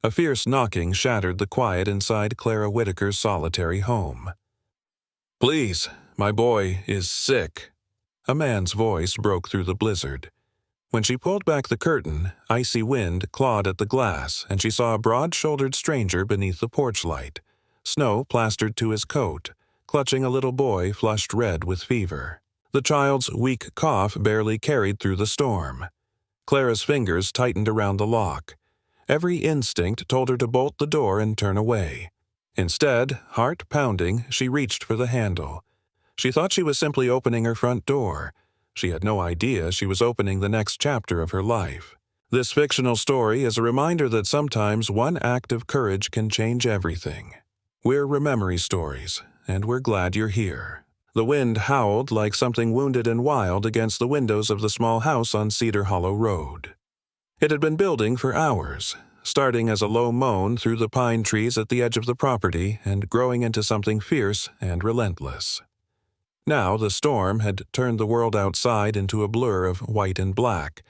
A fierce knocking shattered the quiet inside Clara Whitaker's solitary home. "Please, my boy is sick." A man's voice broke through the blizzard. When she pulled back the curtain, icy wind clawed at the glass, and she saw a broad-shouldered stranger beneath the porch light, snow plastered to his coat, clutching a little boy flushed red with fever. The child's weak cough barely carried through the storm. Clara's fingers tightened around the lock. Every instinct told her to bolt the door and turn away. Instead, heart pounding, she reached for the handle. She thought she was simply opening her front door. She had no idea she was opening the next chapter of her life. This fictional story is a reminder that sometimes one act of courage can change everything. We're Rememory Stories, and we're glad you're here. The wind howled like something wounded and wild against the windows of the small house on Cedar Hollow Road. It had been building for hours, starting as a low moan through the pine trees at the edge of the property and growing into something fierce and relentless. Now the storm had turned the world outside into a blur of white and black,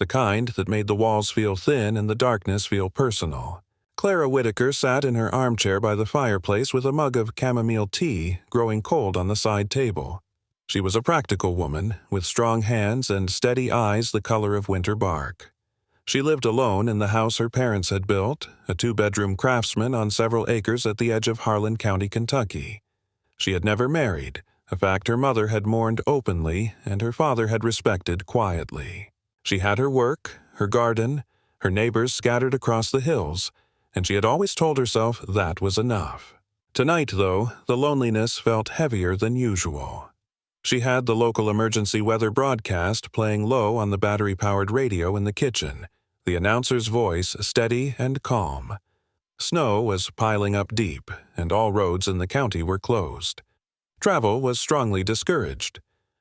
the kind that made the walls feel thin and the darkness feel personal. Clara Whitaker sat in her armchair by the fireplace with a mug of chamomile tea growing cold on the side table. She was a practical woman, with strong hands and steady eyes the color of winter bark. She lived alone in the house her parents had built, a 2-bedroom craftsman on several acres at the edge of Harlan County, Kentucky. She had never married, a fact her mother had mourned openly and her father had respected quietly. She had her work, her garden, her neighbors scattered across the hills, and she had always told herself that was enough. Tonight, though, the loneliness felt heavier than usual. She had the local emergency weather broadcast playing low on the battery-powered radio in the kitchen, the announcer's voice steady and calm. Snow was piling up deep, and all roads in the county were closed. Travel was strongly discouraged.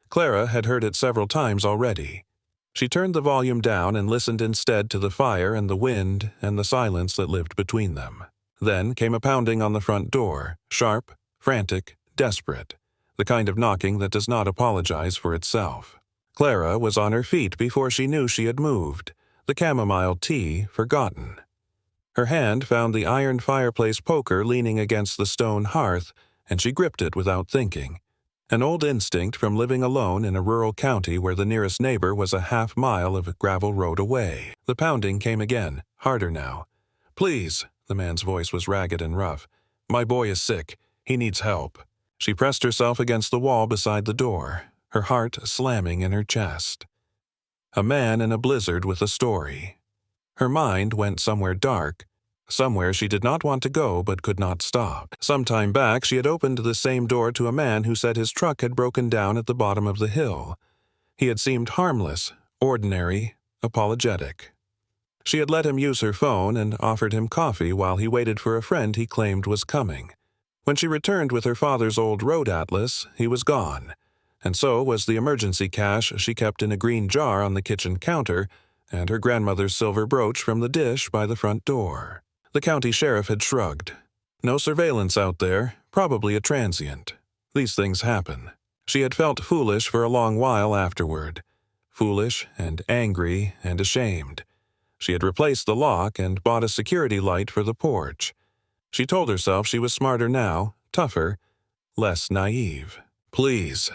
Clara had heard it several times already. She turned the volume down and listened instead to the fire and the wind and the silence that lived between them. Then came a pounding on the front door, sharp, frantic, desperate, the kind of knocking that does not apologize for itself. Clara was on her feet before she knew she had moved, the chamomile tea forgotten. Her hand found the iron fireplace poker leaning against the stone hearth, and she gripped it without thinking. An old instinct from living alone in a rural county where the nearest neighbor was a half-mile of gravel road away. The pounding came again, harder now. "Please," the man's voice was ragged and rough. "My boy is sick. He needs help." She pressed herself against the wall beside the door, her heart slamming in her chest. A man in a blizzard with a story. Her mind went somewhere dark, somewhere she did not want to go but could not stop. Some time back she had opened the same door to a man who said his truck had broken down at the bottom of the hill. He had seemed harmless, ordinary, apologetic. She had let him use her phone and offered him coffee while he waited for a friend he claimed was coming. When she returned with her father's old road atlas, he was gone, and so was the emergency cash she kept in a green jar on the kitchen counter and her grandmother's silver brooch from the dish by the front door. The county sheriff had shrugged. No surveillance out there, probably a transient. These things happen. She had felt foolish for a long while afterward. Foolish and angry and ashamed. She had replaced the lock and bought a security light for the porch. She told herself she was smarter now, tougher, less naive. "Please."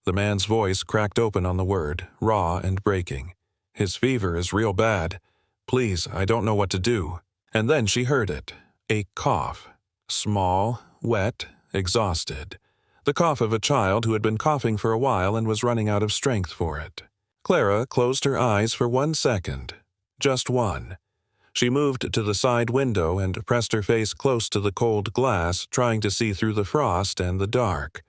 The man's voice cracked open on the word, raw and breaking. "His fever is real bad. Please, I don't know what to do." And then she heard it. A cough. Small, wet, exhausted. The cough of a child who had been coughing for a while and was running out of strength for it. Clara closed her eyes for 1 second. Just one. She moved to the side window and pressed her face close to the cold glass, trying to see through the frost and the dark.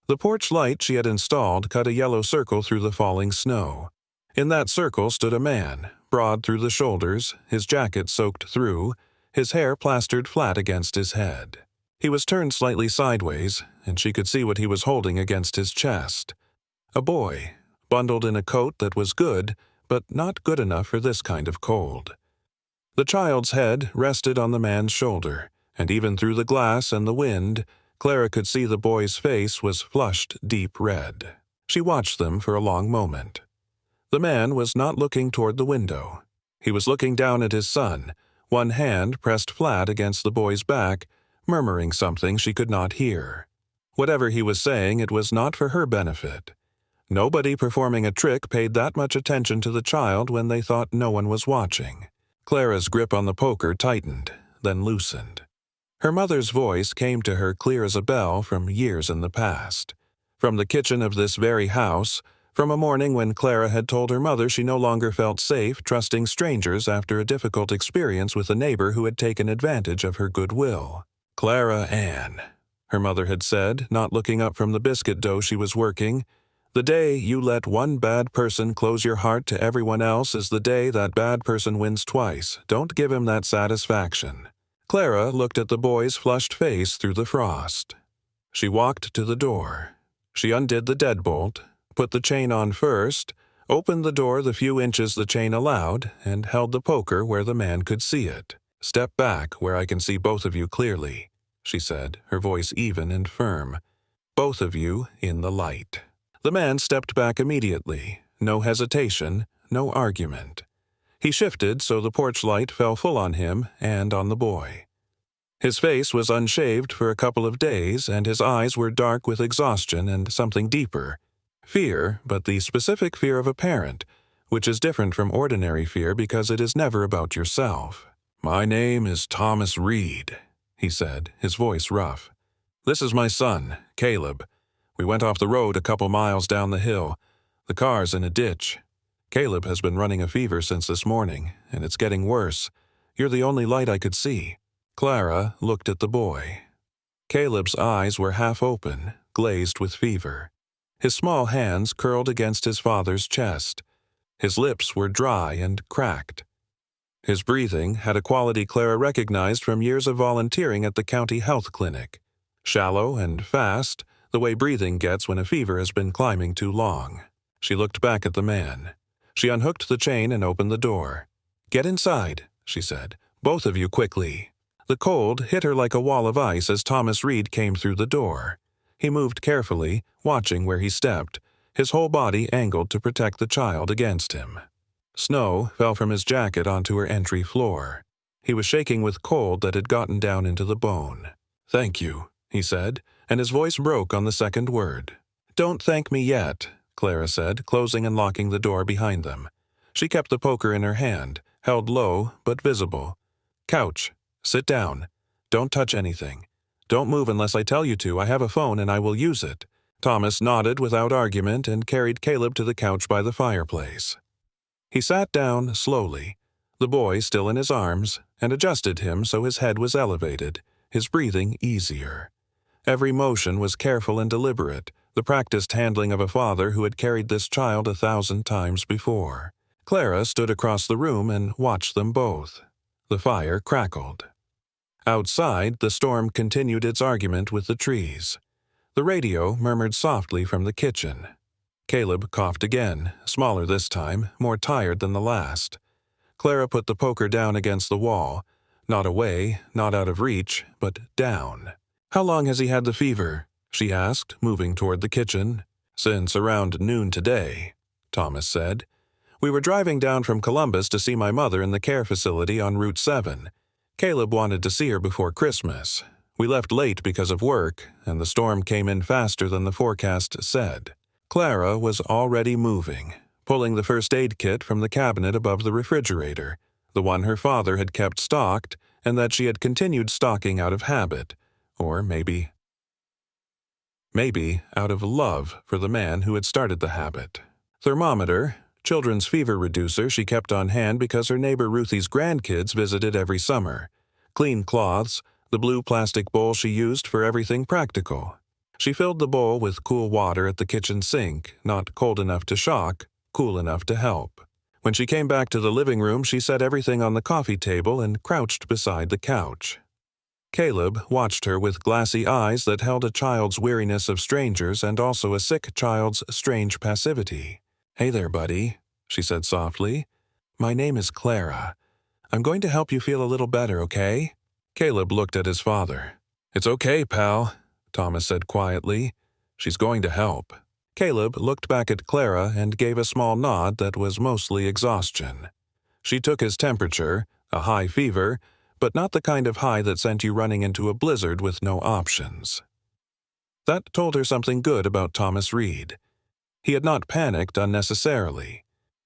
The porch light she had installed cut a yellow circle through the falling snow. In that circle stood a man, broad through the shoulders, his jacket soaked through, his hair plastered flat against his head. He was turned slightly sideways, and she could see what he was holding against his chest. A boy, bundled in a coat that was good, but not good enough for this kind of cold. The child's head rested on the man's shoulder, and even through the glass and the wind, Clara could see the boy's face was flushed deep red. She watched them for a long moment. The man was not looking toward the window. He was looking down at his son, One hand pressed flat against the boy's back, murmuring something she could not hear. Whatever he was saying, it was not for her benefit. Nobody performing a trick paid that much attention to the child when they thought no one was watching. Clara's grip on the poker tightened, then loosened. Her mother's voice came to her clear as a bell from years in the past. From the kitchen of this very house, from a morning when Clara had told her mother she no longer felt safe trusting strangers after a difficult experience with a neighbor who had taken advantage of her goodwill. "Clara Ann," her mother had said, not looking up from the biscuit dough she was working, "the day you let one bad person close your heart to everyone else is the day that bad person wins twice. Don't give him that satisfaction." Clara looked at the boy's flushed face through the frost. She walked to the door. She undid the deadbolt, put the chain on first, opened the door the few inches the chain allowed, and held the poker where the man could see it. "Step back where I can see both of you clearly," she said, her voice even and firm. "Both of you in the light." The man stepped back immediately, no hesitation, no argument. He shifted so the porch light fell full on him and on the boy. His face was unshaved for a couple of days, and his eyes were dark with exhaustion and something deeper. Fear, but the specific fear of a parent, which is different from ordinary fear because it is never about yourself. "My name is Thomas Reed," he said, his voice rough. "This is my son, Caleb. We went off the road a couple miles down the hill. The car's in a ditch. Caleb has been running a fever since this morning, and it's getting worse. You're the only light I could see." Clara looked at the boy. Caleb's eyes were half open, glazed with fever. His small hands curled against his father's chest. His lips were dry and cracked. His breathing had a quality Clara recognized from years of volunteering at the county health clinic. Shallow and fast, the way breathing gets when a fever has been climbing too long. She looked back at the man. She unhooked the chain and opened the door. "Get inside," she said. "Both of you quickly." The cold hit her like a wall of ice as Thomas Reed came through the door. He moved carefully, watching where he stepped, his whole body angled to protect the child against him. Snow fell from his jacket onto her entry floor. He was shaking with cold that had gotten down into the bone. "Thank you," he said, and his voice broke on the second word. "Don't thank me yet," Clara said, closing and locking the door behind them. She kept the poker in her hand, held low but visible. "Couch. Sit down. Don't touch anything. Don't move unless I tell you to. I have a phone and I will use it." Thomas nodded without argument and carried Caleb to the couch by the fireplace. He sat down slowly, the boy still in his arms, and adjusted him so his head was elevated, his breathing easier. Every motion was careful and deliberate, the practiced handling of a father who had carried this child 1,000 times before. Clara stood across the room and watched them both. The fire crackled. Outside, the storm continued its argument with the trees. The radio murmured softly from the kitchen. Caleb coughed again, smaller this time, more tired than the last. Clara put the poker down against the wall, not away, not out of reach, but down. "How long has he had the fever?" she asked, moving toward the kitchen. "Since around noon today," Thomas said. "We were driving down from Columbus to see my mother in the care facility on Route 7. Caleb wanted to see her before Christmas. We left late because of work, and the storm came in faster than the forecast said." Clara was already moving, pulling the first aid kit from the cabinet above the refrigerator, the one her father had kept stocked and that she had continued stocking out of habit, or maybe out of love for the man who had started the habit. Thermometer, children's fever reducer she kept on hand because her neighbor Ruthie's grandkids visited every summer. Clean cloths, the blue plastic bowl she used for everything practical. She filled the bowl with cool water at the kitchen sink, not cold enough to shock, cool enough to help. When she came back to the living room, she set everything on the coffee table and crouched beside the couch. Caleb watched her with glassy eyes that held a child's weariness of strangers and also a sick child's strange passivity. "Hey there, buddy," she said softly. "My name is Clara. I'm going to help you feel a little better, okay?" Caleb looked at his father. "It's okay, pal," Thomas said quietly. "She's going to help." Caleb looked back at Clara and gave a small nod that was mostly exhaustion. She took his temperature, A high fever, but not the kind of high that sent you running into a blizzard with no options. That told her something good about Thomas Reed. He had not panicked unnecessarily.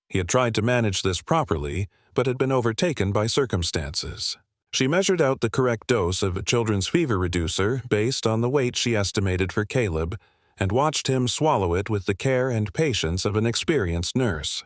He had tried to manage this properly, but had been overtaken by circumstances. She measured out the correct dose of children's fever reducer based on the weight she estimated for Caleb, and watched him swallow it with the care and patience of an experienced nurse.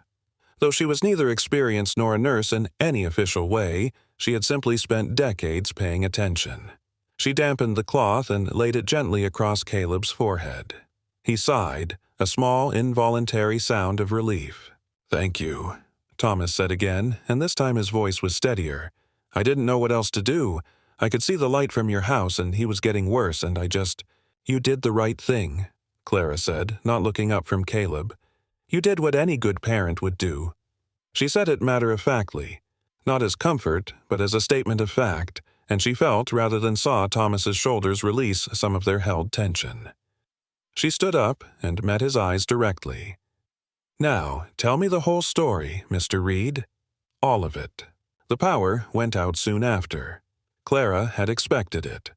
Though she was neither experienced nor a nurse in any official way, she had simply spent decades paying attention. She dampened the cloth and laid it gently across Caleb's forehead. He sighed, a small, involuntary sound of relief. "Thank you," Thomas said again, and this time his voice was steadier. "I didn't know what else to do. I could see the light from your house, and he was getting worse, and I just—" "You did the right thing," Clara said, not looking up from Caleb. "You did what any good parent would do." She said it matter-of-factly, not as comfort, but as a statement of fact, and she felt rather than saw Thomas's shoulders release some of their held tension. She stood up and met his eyes directly. "Now, tell me the whole story, Mr. Reed. All of it." The power went out soon after. Clara had expected it.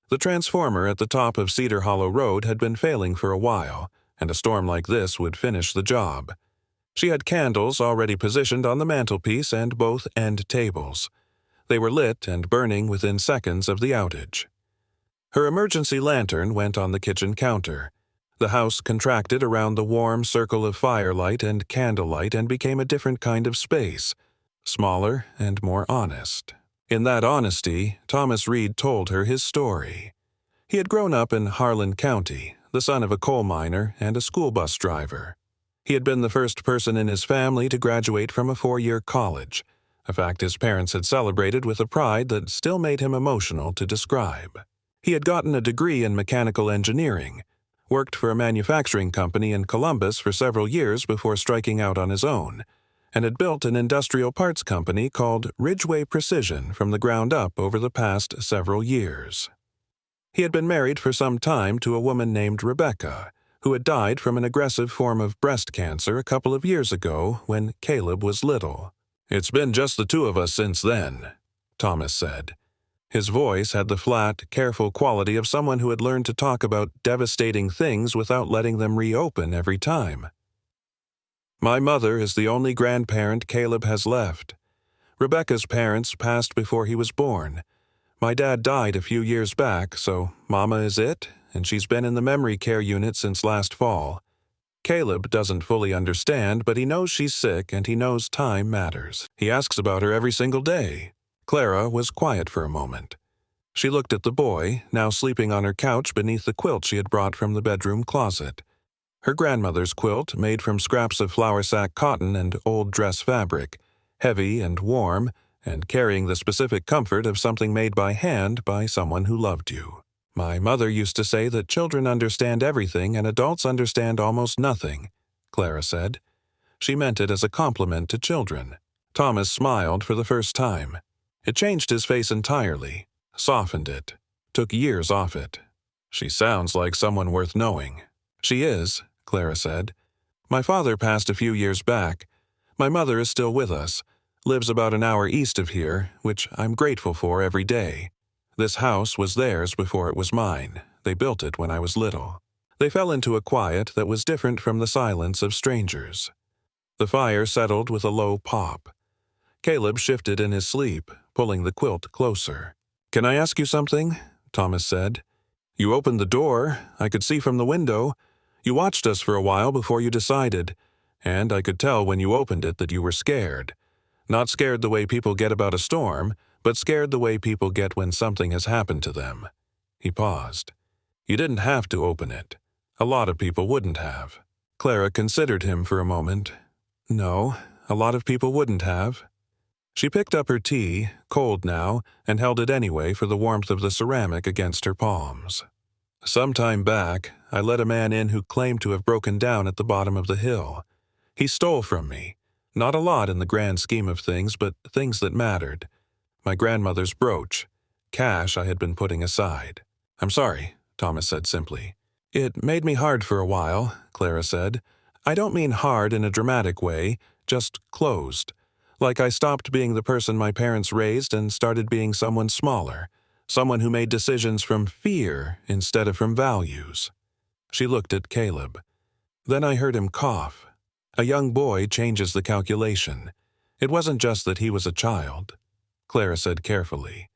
The transformer at the top of Cedar Hollow Road had been failing for a while, and a storm like this would finish the job. She had candles already positioned on the mantelpiece and both end tables. They were lit and burning within seconds of the outage. Her emergency lantern went on the kitchen counter. The house contracted around the warm circle of firelight and candlelight and became a different kind of space, smaller and more honest. In that honesty, Thomas Reed told her his story. He had grown up in Harlan County, the son of a coal miner and a school bus driver. He had been the first person in his family to graduate from a 4-year college, a fact his parents had celebrated with a pride that still made him emotional to describe. He had gotten a degree in mechanical engineering, worked for a manufacturing company in Columbus for several years before striking out on his own, and had built an industrial parts company called Ridgeway Precision from the ground up over the past several years. He had been married for some time to a woman named Rebecca, who had died from an aggressive form of breast cancer a couple of years ago when Caleb was little. "It's been just the two of us since then," Thomas said. His voice had the flat, careful quality of someone who had learned to talk about devastating things without letting them reopen every time. "My mother is the only grandparent Caleb has left. Rebecca's parents passed before he was born. My dad died a few years back, so Mama is it, and she's been in the memory care unit since last fall. Caleb doesn't fully understand, but he knows she's sick and he knows time matters. He asks about her every single day." Clara was quiet for a moment. She looked at the boy, now sleeping on her couch beneath the quilt she had brought from the bedroom closet. Her grandmother's quilt, made from scraps of flour sack cotton and old dress fabric, heavy and warm, and carrying the specific comfort of something made by hand by someone who loved you. "My mother used to say that children understand everything and adults understand almost nothing," Clara said. She meant it as a compliment to children. Thomas smiled for the first time. It changed his face entirely, softened it, took years off it. "She sounds like someone worth knowing." "She is," Clara said. "My father passed a few years back. My mother is still with us, lives about an hour east of here, which I'm grateful for every day. This house was theirs before it was mine. They built it when I was little." They fell into a quiet that was different from the silence of strangers. The fire settled with a low pop. Caleb shifted in his sleep, pulling the quilt closer. "Can I ask you something?" Thomas said. "You opened the door. I could see from the window. You watched us for a while before you decided, and I could tell when you opened it that you were scared. Not scared the way people get about a storm, but scared the way people get when something has happened to them." He paused. "You didn't have to open it. A lot of people wouldn't have." Clara considered him for a moment. "No, a lot of people wouldn't have." She picked up her tea, cold now, and held it anyway for the warmth of the ceramic against her palms. "Some time back, I let a man in who claimed to have broken down at the bottom of the hill. He stole from me. Not a lot in the grand scheme of things, but things that mattered. My grandmother's brooch. Cash I had been putting aside." "I'm sorry," Thomas said simply. "It made me hard for a while," Clara said. "I don't mean hard in a dramatic way, just closed. Like I stopped being the person my parents raised and started being someone smaller, someone who made decisions from fear instead of from values. She looked at Caleb. Then I heard him cough. A young boy changes the calculation. It wasn't just that he was a child. Clara said carefully.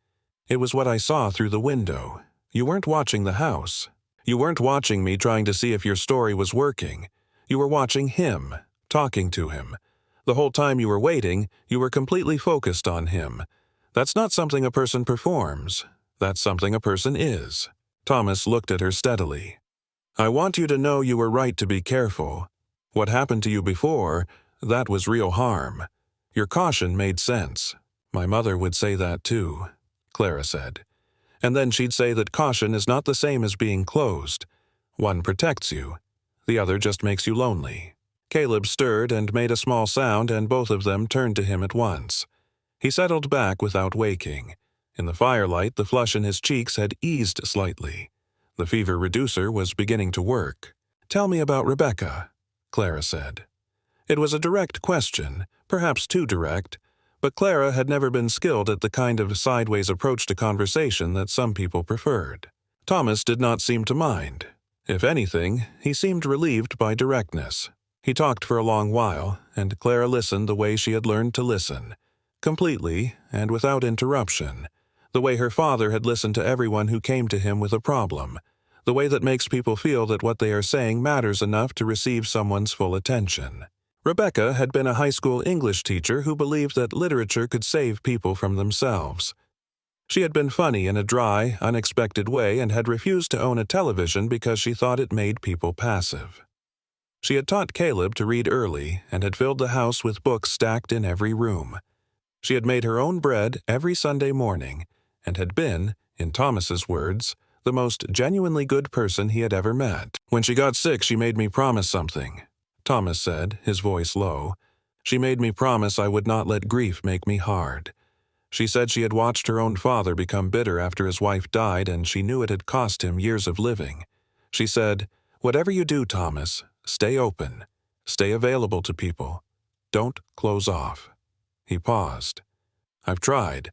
It was what I saw through the window. You weren't watching the house. You weren't watching me trying to see if your story was working. You were watching him, talking to him. The whole time you were waiting, you were completely focused on him. That's not something a person performs. That's something a person is. Thomas looked at her steadily. I want you to know you were right to be careful. What happened to you before, that was real harm. Your caution made sense. My mother would say that too, Clara said. And then she'd say that caution is not the same as being closed. One protects you. The other just makes you lonely. Caleb stirred and made a small sound, and both of them turned to him at once. He settled back without waking. In the firelight, the flush in his cheeks had eased slightly. The fever reducer was beginning to work. Tell me about Rebecca, Clara said. It was a direct question, perhaps too direct, but Clara had never been skilled at the kind of sideways approach to conversation that some people preferred. Thomas did not seem to mind. If anything, he seemed relieved by directness. He talked for a long while, and Clara listened the way she had learned to listen, completely and without interruption, the way her father had listened to everyone who came to him with a problem, the way that makes people feel that what they are saying matters enough to receive someone's full attention. Rebecca had been a high school English teacher who believed that literature could save people from themselves. She had been funny in a dry, unexpected way and had refused to own a television because she thought it made people passive. She had taught Caleb to read early and had filled the house with books stacked in every room. She had made her own bread every Sunday morning and had been, in Thomas's words, the most genuinely good person he had ever met. When she got sick, she made me promise something, Thomas said, his voice low. She made me promise I would not let grief make me hard. She said she had watched her own father become bitter after his wife died, and she knew it had cost him years of living. She said, "Whatever you do, Thomas, stay open. Stay available to people. Don't close off." He paused. "I've tried.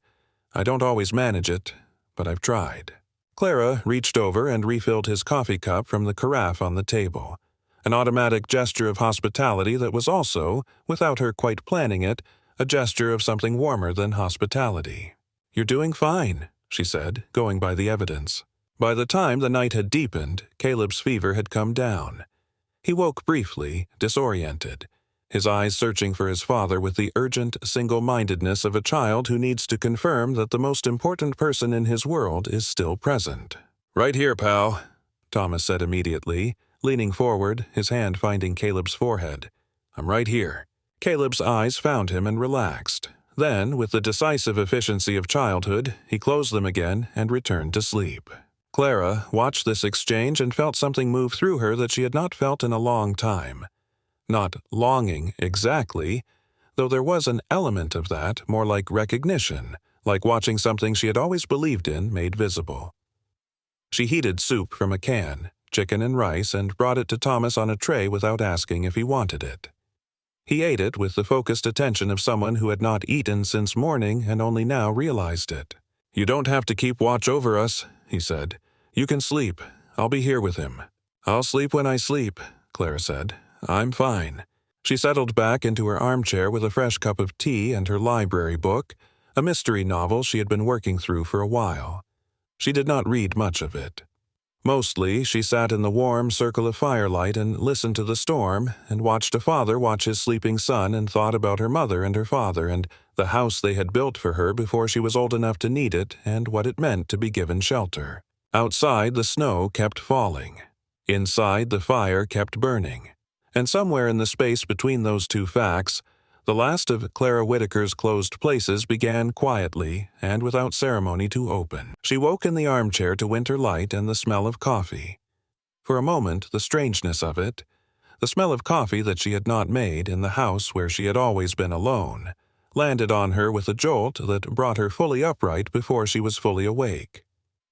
I don't always manage it, but I've tried." Clara reached over and refilled his coffee cup from the carafe on the table, an automatic gesture of hospitality that was also, without her quite planning it, a gesture of something warmer than hospitality. "You're doing fine," she said, going by the evidence. By the time the night had deepened, Caleb's fever had come down. He woke briefly, disoriented, his eyes searching for his father with the urgent single-mindedness of a child who needs to confirm that the most important person in his world is still present. "Right here, pal," Thomas said immediately, leaning forward, his hand finding Caleb's forehead. "I'm right here." Caleb's eyes found him and relaxed. Then, with the decisive efficiency of childhood, he closed them again and returned to sleep. Clara watched this exchange and felt something move through her that she had not felt in a long time. Not longing exactly, though there was an element of that, more like recognition, like watching something she had always believed in made visible. She heated soup from a can, chicken and rice, and brought it to Thomas on a tray without asking if he wanted it. He ate it with the focused attention of someone who had not eaten since morning and only now realized it. "You don't have to keep watch over us," he said. "You can sleep. I'll be here with him." "I'll sleep when I sleep," Clara said. "I'm fine." She settled back into her armchair with a fresh cup of tea and her library book, a mystery novel she had been working through for a while. She did not read much of it. Mostly, she sat in the warm circle of firelight and listened to the storm and watched a father watch his sleeping son and thought about her mother and her father and the house they had built for her before she was old enough to need it and what it meant to be given shelter. Outside, the snow kept falling. Inside, the fire kept burning. And somewhere in the space between those two facts, the last of Clara Whitaker's closed places began quietly and without ceremony to open. She woke in the armchair to winter light and the smell of coffee. For a moment, the strangeness of it, the smell of coffee that she had not made in the house where she had always been alone, landed on her with a jolt that brought her fully upright before she was fully awake.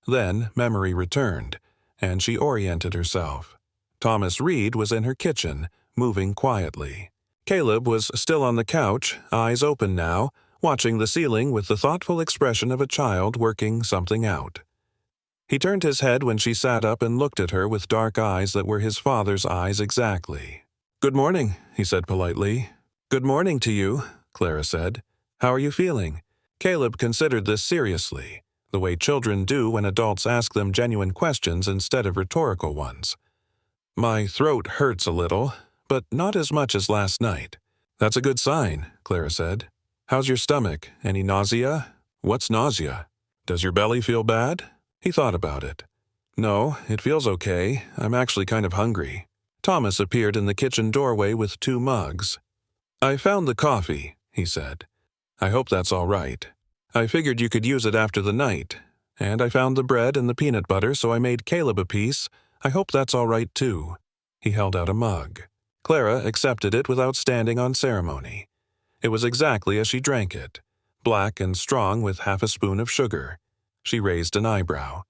Then memory returned, and she oriented herself. Thomas Reed was in her kitchen, moving quietly. Caleb was still on the couch, eyes open now, watching the ceiling with the thoughtful expression of a child working something out. He turned his head when she sat up and looked at her with dark eyes that were his father's eyes exactly. "Good morning," he said politely. "Good morning to you," Clara said. "How are you feeling?" Caleb considered this seriously, the way children do when adults ask them genuine questions instead of rhetorical ones. "My throat hurts a little, but not as much as last night." "That's a good sign," Clara said. "How's your stomach? Any nausea?" "What's nausea? Does your belly feel bad?" He thought about it. "No, it feels okay. I'm actually kind of hungry." Thomas appeared in the kitchen doorway with 2 mugs. "I found the coffee," he said. "I hope that's all right. I figured you could use it after the night. And I found the bread and the peanut butter, so I made Caleb a piece. I hope that's all right, too." He held out a mug. Clara accepted it without standing on ceremony. It was exactly as she drank it, black and strong with half a spoon of sugar. She raised an eyebrow.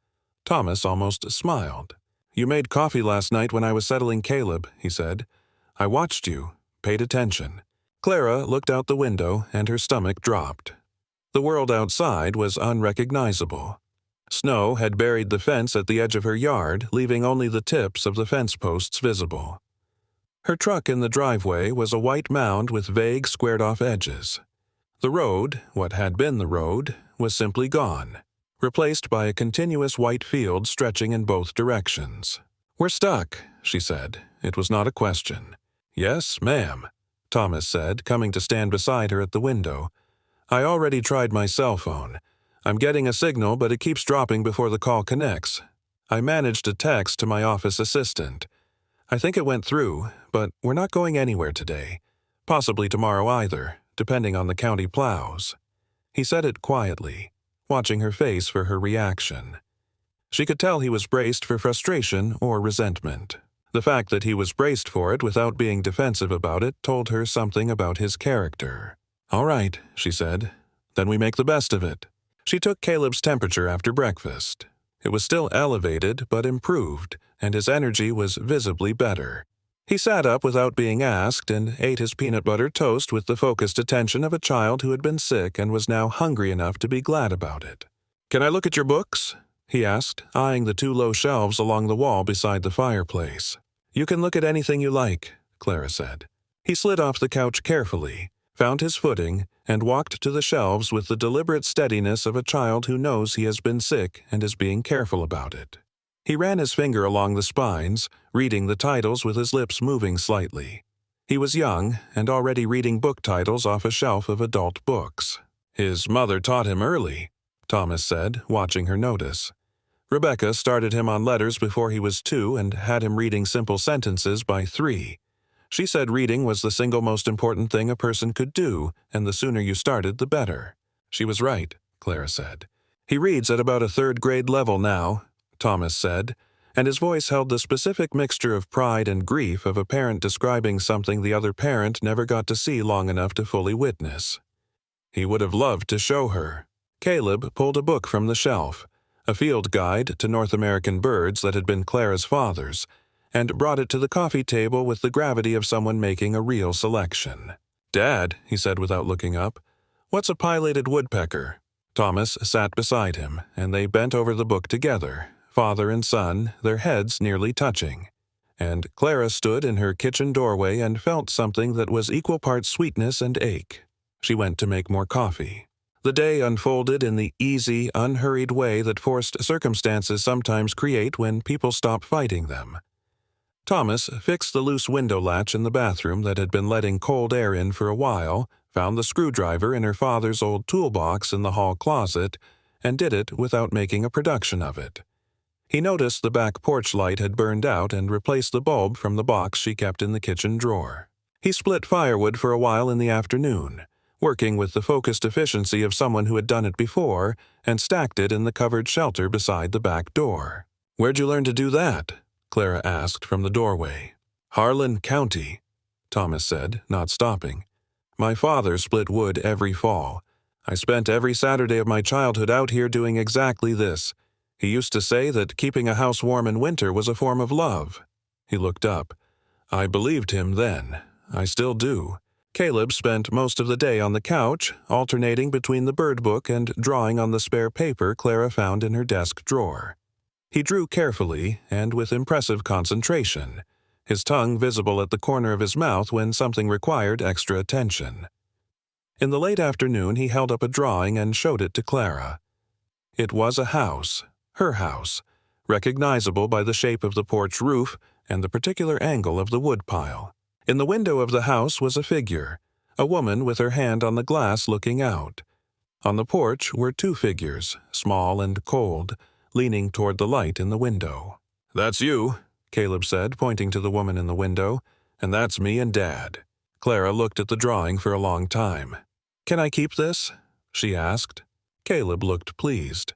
Thomas almost smiled. "You made coffee last night when I was settling Caleb," he said. "I watched you, paid attention." Clara looked out the window and her stomach dropped. The world outside was unrecognizable. Snow had buried the fence at the edge of her yard, leaving only the tips of the fence posts visible. Her truck in the driveway was a white mound with vague squared-off edges. The road, what had been the road, was simply gone, replaced by a continuous white field stretching in both directions. "We're stuck," she said. It was not a question. "Yes, ma'am," Thomas said, coming to stand beside her at the window. "I already tried my cell phone. I'm getting a signal, but it keeps dropping before the call connects. I managed a text to my office assistant. I think it went through, but we're not going anywhere today. Possibly tomorrow either, depending on the county plows." He said it quietly, watching her face for her reaction. She could tell he was braced for frustration or resentment. The fact that he was braced for it without being defensive about it told her something about his character. "All right," she said. "Then we make the best of it." She took Caleb's temperature after breakfast. It was still elevated, but improved, and his energy was visibly better. He sat up without being asked and ate his peanut butter toast with the focused attention of a child who had been sick and was now hungry enough to be glad about it. "Can I look at your books?" he asked, eyeing the 2 low shelves along the wall beside the fireplace. "You can look at anything you like," Clara said. He slid off the couch carefully, found his footing, and walked to the shelves with the deliberate steadiness of a child who knows he has been sick and is being careful about it. He ran his finger along the spines, reading the titles with his lips moving slightly. He was young and already reading book titles off a shelf of adult books. "His mother taught him early," Thomas said, watching her notice. "Rebecca started him on letters before he was 2 and had him reading simple sentences by 3. She said reading was the single most important thing a person could do, and the sooner you started, the better." "She was right," Clara said. "He reads at about a 3rd-grade level now," Thomas said, and his voice held the specific mixture of pride and grief of a parent describing something the other parent never got to see long enough to fully witness. He would have loved to show her. Caleb pulled a book from the shelf, a field guide to North American birds that had been Clara's father's, and brought it to the coffee table with the gravity of someone making a real selection. "Dad," he said without looking up, "what's a pileated woodpecker?" Thomas sat beside him, and they bent over the book together, father and son, their heads nearly touching. And Clara stood in her kitchen doorway and felt something that was equal parts sweetness and ache. She went to make more coffee. The day unfolded in the easy, unhurried way that forced circumstances sometimes create when people stop fighting them. Thomas fixed the loose window latch in the bathroom that had been letting cold air in for a while, found the screwdriver in her father's old toolbox in the hall closet, and did it without making a production of it. He noticed the back porch light had burned out and replaced the bulb from the box she kept in the kitchen drawer. He split firewood for a while in the afternoon, working with the focused efficiency of someone who had done it before, and stacked it in the covered shelter beside the back door. "Where'd you learn to do that?" Clara asked from the doorway. "Harlan County," Thomas said, not stopping. "My father split wood every fall. I spent every Saturday of my childhood out here doing exactly this. He used to say that keeping a house warm in winter was a form of love." He looked up. "I believed him then. I still do. Caleb spent most of the day on the couch, alternating between the bird book and drawing on the spare paper Clara found in her desk drawer. He drew carefully and with impressive concentration, his tongue visible at the corner of his mouth when something required extra attention. In the late afternoon, he held up a drawing and showed it to Clara. It was a house, her house, recognizable by the shape of the porch roof and the particular angle of the woodpile. In the window of the house was a figure, a woman with her hand on the glass looking out. On the porch were two figures, small and cold, leaning toward the light in the window. "That's you," Caleb said, pointing to the woman in the window, "and that's me and Dad." Clara looked at the drawing for a long time. "Can I keep this?" she asked. Caleb looked pleased.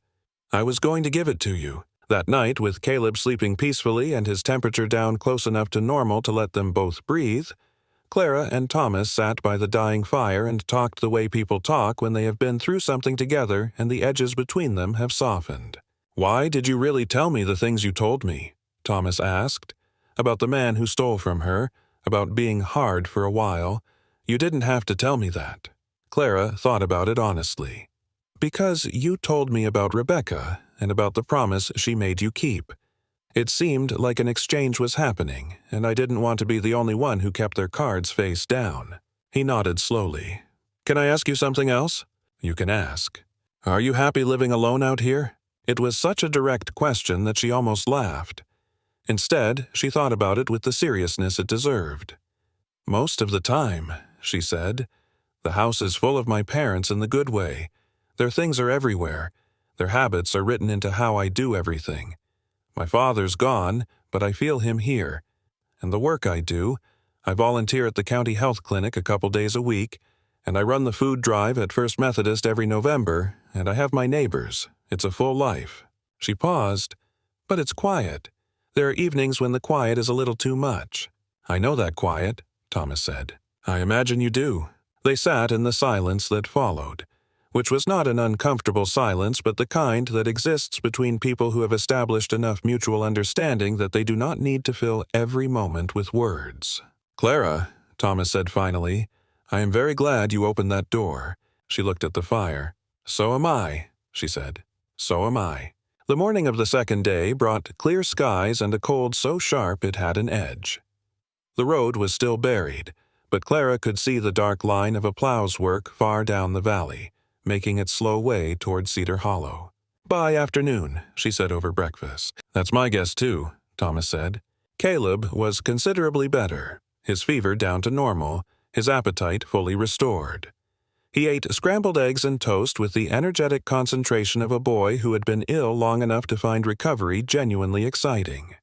"I was going to give it to you." That night, with Caleb sleeping peacefully and his temperature down close enough to normal to let them both breathe, Clara and Thomas sat by the dying fire and talked the way people talk when they have been through something together and the edges between them have softened. "Why did you really tell me the things you told me?" Thomas asked. "About the man who stole from her, about being hard for a while. You didn't have to tell me that." Clara thought about it honestly. "Because you told me about Rebecca and about the promise she made you keep. It seemed like an exchange was happening, and I didn't want to be the only one who kept their cards face down." He nodded slowly. "Can I ask you something else?" "You can ask." "Are you happy living alone out here?" It was such a direct question that she almost laughed. Instead, she thought about it with the seriousness it deserved. "Most of the time," she said. "The house is full of my parents in the good way. Their things are everywhere. Their habits are written into how I do everything. My father's gone, but I feel him here. And the work I do, I volunteer at the county health clinic a couple days a week, and I run the food drive at First Methodist every November, and I have my neighbors. It's a full life." She paused. "But it's quiet. There are evenings when the quiet is a little too much." "I know that quiet," Thomas said. "I imagine you do." They sat in the silence that followed, which was not an uncomfortable silence but the kind that exists between people who have established enough mutual understanding that they do not need to fill every moment with words. "Clara," Thomas said finally, "I am very glad you opened that door." She looked at the fire. "So am I," she said. "So am I." The morning of the second day brought clear skies and a cold so sharp it had an edge. The road was still buried, but Clara could see the dark line of a plow's work far down the valley, making its slow way toward Cedar Hollow. "By afternoon," she said over breakfast. "That's my guess, too," Thomas said. Caleb was considerably better, his fever down to normal, his appetite fully restored. He ate scrambled eggs and toast with the energetic concentration of a boy who had been ill long enough to find recovery genuinely exciting.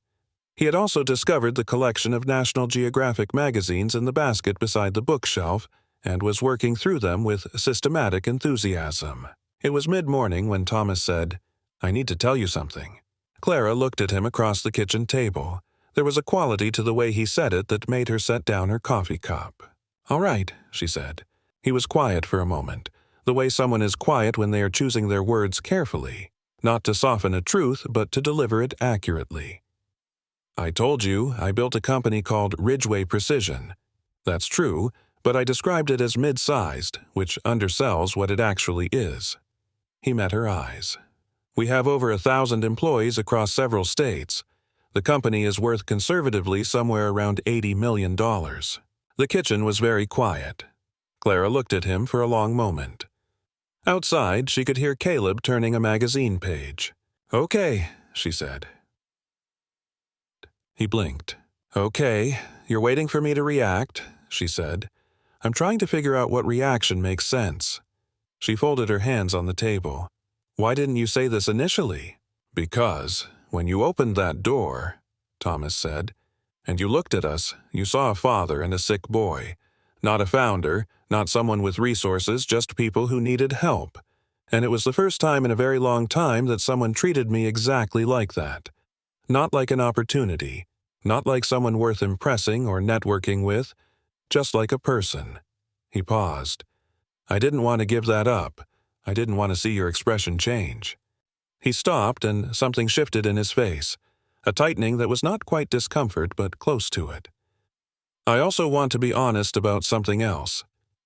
He had also discovered the collection of National Geographic magazines in the basket beside the bookshelf and was working through them with systematic enthusiasm. It was mid-morning when Thomas said, "I need to tell you something." Clara looked at him across the kitchen table. There was a quality to the way he said it that made her set down her coffee cup. "All right," she said. He was quiet for a moment, the way someone is quiet when they are choosing their words carefully, not to soften a truth but to deliver it accurately. "I told you I built a company called Ridgeway Precision. That's true, but I described it as mid-sized, which undersells what it actually is." He met her eyes. "We have over 1,000 employees across several states. The company is worth conservatively somewhere around $80 million. The kitchen was very quiet. Clara looked at him for a long moment. Outside, she could hear Caleb turning a magazine page. "Okay," she said. He blinked. "Okay, you're waiting for me to react," she said. "I'm trying to figure out what reaction makes sense." She folded her hands on the table. "Why didn't you say this initially?" "Because, when you opened that door," Thomas said, "and you looked at us, you saw a father and a sick boy. Not a founder, not someone with resources, just people who needed help. And it was the first time in a very long time that someone treated me exactly like that. Not like an opportunity, not like someone worth impressing or networking with, just like a person." He paused. "I didn't want to give that up. I didn't want to see your expression change." He stopped and something shifted in his face, a tightening that was not quite discomfort but close to it. I also want to be honest about something else.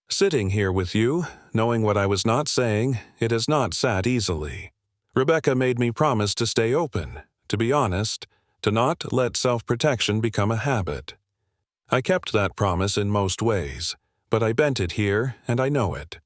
Sitting here with you, knowing what I was not saying, it has not sat easily. Rebecca made me promise to stay open, to be honest, to not let self-protection become a habit. I kept that promise in most ways, but I bent it here, and I know it.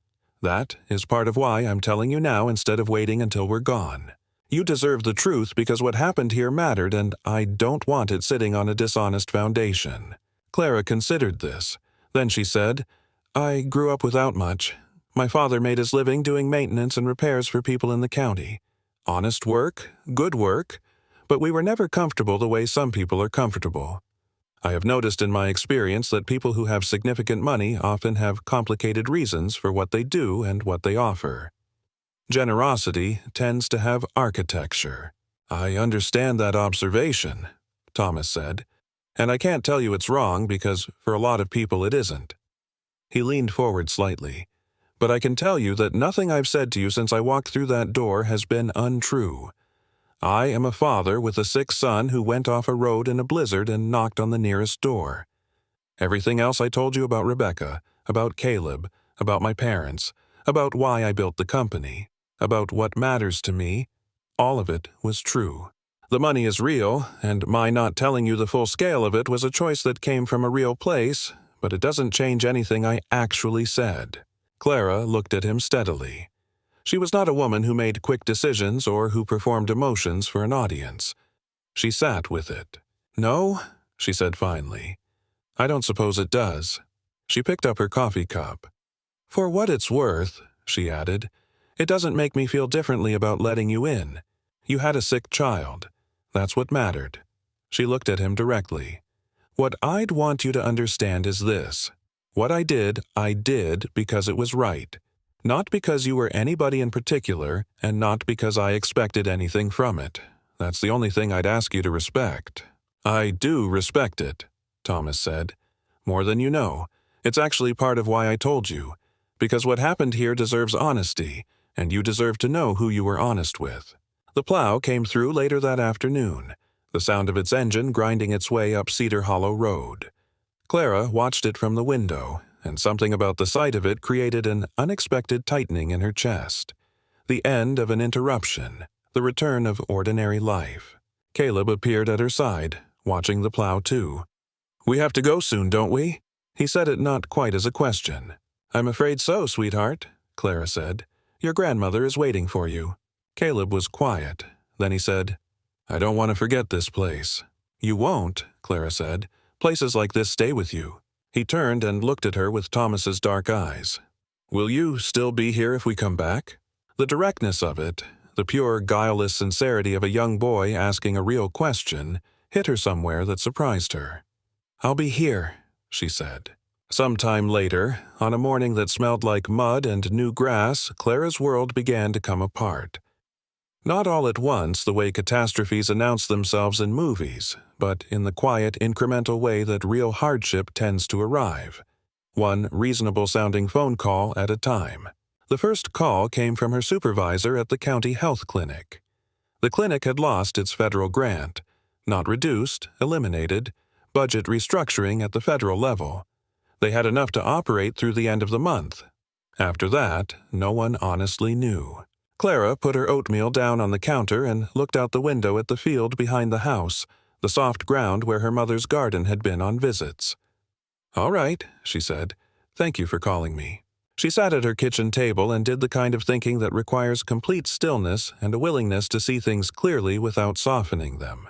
That is part of why I'm telling you now instead of waiting until we're gone. You deserve the truth because what happened here mattered, and I don't want it sitting on a dishonest foundation. Clara considered this. Then she said, I grew up without much. My father made his living doing maintenance and repairs for people in the county. Honest work, good work, but we were never comfortable the way some people are comfortable. I have noticed in my experience that people who have significant money often have complicated reasons for what they do and what they offer. Generosity tends to have architecture. I understand that observation, Thomas said, and I can't tell you it's wrong because for a lot of people it isn't. He leaned forward slightly. But I can tell you that nothing I've said to you since I walked through that door has been untrue. I am a father with a sick son who went off a road in a blizzard and knocked on the nearest door. Everything else I told you about Rebecca, about Caleb, about my parents, about why I built the company, about what matters to me, all of it was true. The money is real, and my not telling you the full scale of it was a choice that came from a real place, but it doesn't change anything I actually said. Clara looked at him steadily. She was not a woman who made quick decisions or who performed emotions for an audience. She sat with it. No, she said finally. I don't suppose it does. She picked up her coffee cup. For what it's worth, she added, it doesn't make me feel differently about letting you in. You had a sick child. That's what mattered. She looked at him directly. What I'd want you to understand is this. What I did because it was right. Not because you were anybody in particular, and not because I expected anything from it. That's the only thing I'd ask you to respect. I do respect it, Thomas said. More than you know. It's actually part of why I told you. Because what happened here deserves honesty, and you deserve to know who you were honest with. The plow came through later that afternoon, the sound of its engine grinding its way up Cedar Hollow Road. Clara watched it from the window, and something about the sight of it created an unexpected tightening in her chest. The end of an interruption, the return of ordinary life. Caleb appeared at her side, watching the plow too. We have to go soon, don't we? He said it not quite as a question. I'm afraid so, sweetheart, Clara said. Your grandmother is waiting for you. Caleb was quiet. Then he said, I don't want to forget this place. You won't, Clara said. Places like this stay with you. He turned and looked at her with Thomas's dark eyes. Will you still be here if we come back? The directness of it, the pure, guileless sincerity of a young boy asking a real question, hit her somewhere that surprised her. I'll be here, she said. Sometime later, on a morning that smelled like mud and new grass, Clara's world began to come apart. Not all at once the way catastrophes announce themselves in movies, but in the quiet, incremental way that real hardship tends to arrive. One reasonable-sounding phone call at a time. The first call came from her supervisor at the county health clinic. The clinic had lost its federal grant. Not reduced, eliminated, budget restructuring at the federal level. They had enough to operate through the end of the month. After that, no one honestly knew. Clara put her oatmeal down on the counter and looked out the window at the field behind the house, the soft ground where her mother's garden had been on visits. All right, she said. Thank you for calling me. She sat at her kitchen table and did the kind of thinking that requires complete stillness and a willingness to see things clearly without softening them.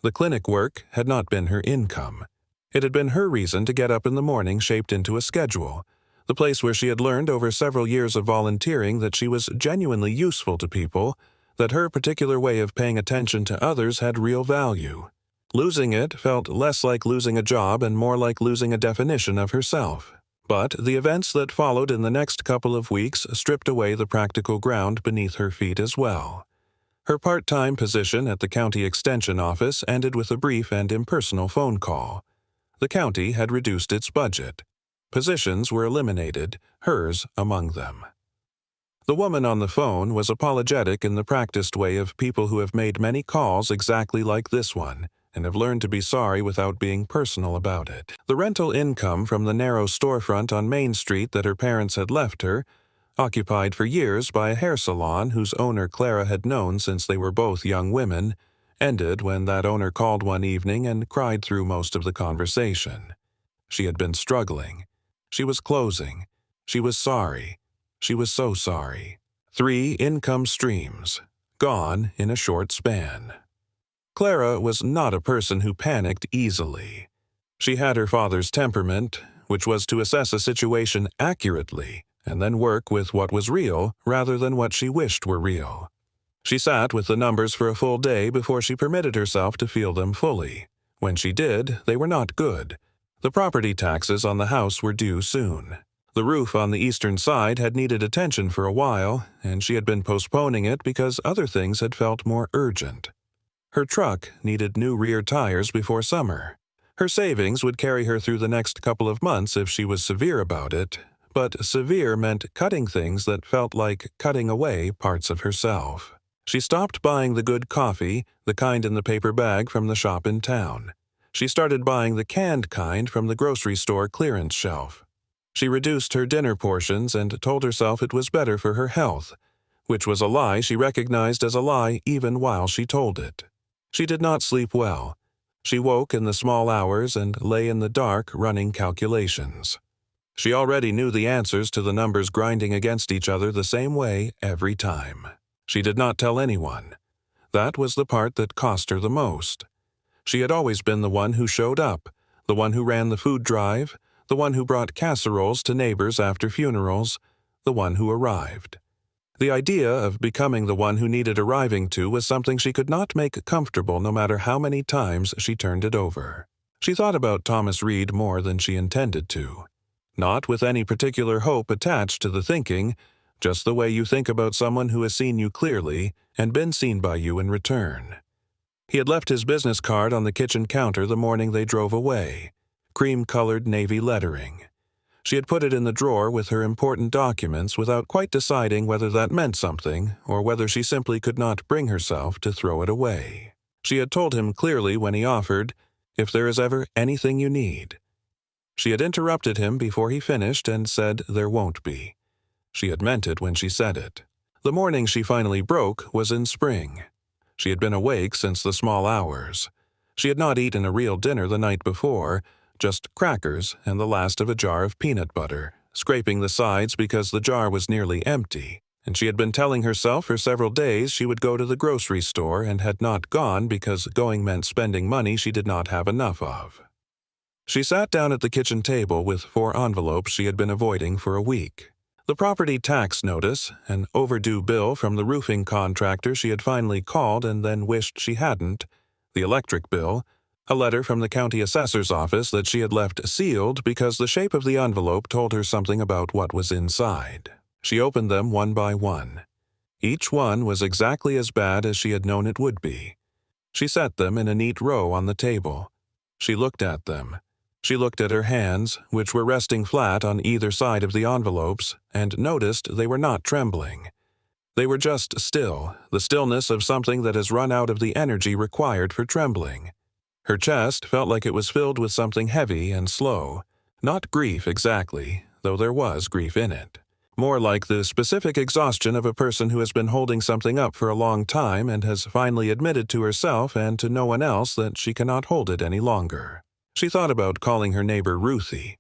The clinic work had not been her income. It had been her reason to get up in the morning shaped into a schedule, the place where she had learned over several years of volunteering that she was genuinely useful to people, that her particular way of paying attention to others had real value. Losing it felt less like losing a job and more like losing a definition of herself. But the events that followed in the next couple of weeks stripped away the practical ground beneath her feet as well. Her part-time position at the county extension office ended with a brief and impersonal phone call. The county had reduced its budget. Positions were eliminated, hers among them. The woman on the phone was apologetic in the practiced way of people who have made many calls exactly like this one, and have learned to be sorry without being personal about it. The rental income from the narrow storefront on Main Street that her parents had left her, occupied for years by a hair salon whose owner Clara had known since they were both young women, ended when that owner called one evening and cried through most of the conversation. She had been struggling. She was closing. She was sorry. She was so sorry. 3 income streams, gone in a short span. Clara was not a person who panicked easily. She had her father's temperament, which was to assess a situation accurately and then work with what was real rather than what she wished were real. She sat with the numbers for a full day before she permitted herself to feel them fully. When she did, they were not good. The property taxes on the house were due soon. The roof on the eastern side had needed attention for a while, and she had been postponing it because other things had felt more urgent. Her truck needed new rear tires before summer. Her savings would carry her through the next couple of months if she was severe about it, but severe meant cutting things that felt like cutting away parts of herself. She stopped buying the good coffee, the kind in the paper bag from the shop in town. She started buying the canned kind from the grocery store clearance shelf. She reduced her dinner portions and told herself it was better for her health, which was a lie she recognized as a lie even while she told it. She did not sleep well. She woke in the small hours and lay in the dark running calculations. She already knew the answers to the numbers grinding against each other the same way every time. She did not tell anyone. That was the part that cost her the most. She had always been the one who showed up, the one who ran the food drive, the one who brought casseroles to neighbors after funerals, the one who arrived. The idea of becoming the one who needed arriving to was something she could not make comfortable no matter how many times she turned it over. She thought about Thomas Reed more than she intended to. Not with any particular hope attached to the thinking, just the way you think about someone who has seen you clearly and been seen by you in return. He had left his business card on the kitchen counter the morning they drove away, cream-colored navy lettering. She had put it in the drawer with her important documents without quite deciding whether that meant something or whether she simply could not bring herself to throw it away. She had told him clearly when he offered, "If there is ever anything you need." She had interrupted him before he finished and said there won't be. She had meant it when she said it. The morning she finally broke was in spring. She had been awake since the small hours. She had not eaten a real dinner the night before, just crackers and the last of a jar of peanut butter, scraping the sides because the jar was nearly empty, and she had been telling herself for several days she would go to the grocery store and had not gone because going meant spending money she did not have enough of. She sat down at the kitchen table with 4 envelopes she had been avoiding for a week. The property tax notice, an overdue bill from the roofing contractor she had finally called and then wished she hadn't, the electric bill, a letter from the county assessor's office that she had left sealed because the shape of the envelope told her something about what was inside. She opened them one by one. Each one was exactly as bad as she had known it would be. She set them in a neat row on the table. She looked at them. She looked at her hands, which were resting flat on either side of the envelopes, and noticed they were not trembling. They were just still, the stillness of something that has run out of the energy required for trembling. Her chest felt like it was filled with something heavy and slow. Not grief exactly, though there was grief in it. More like the specific exhaustion of a person who has been holding something up for a long time and has finally admitted to herself and to no one else that she cannot hold it any longer. She thought about calling her neighbor Ruthie.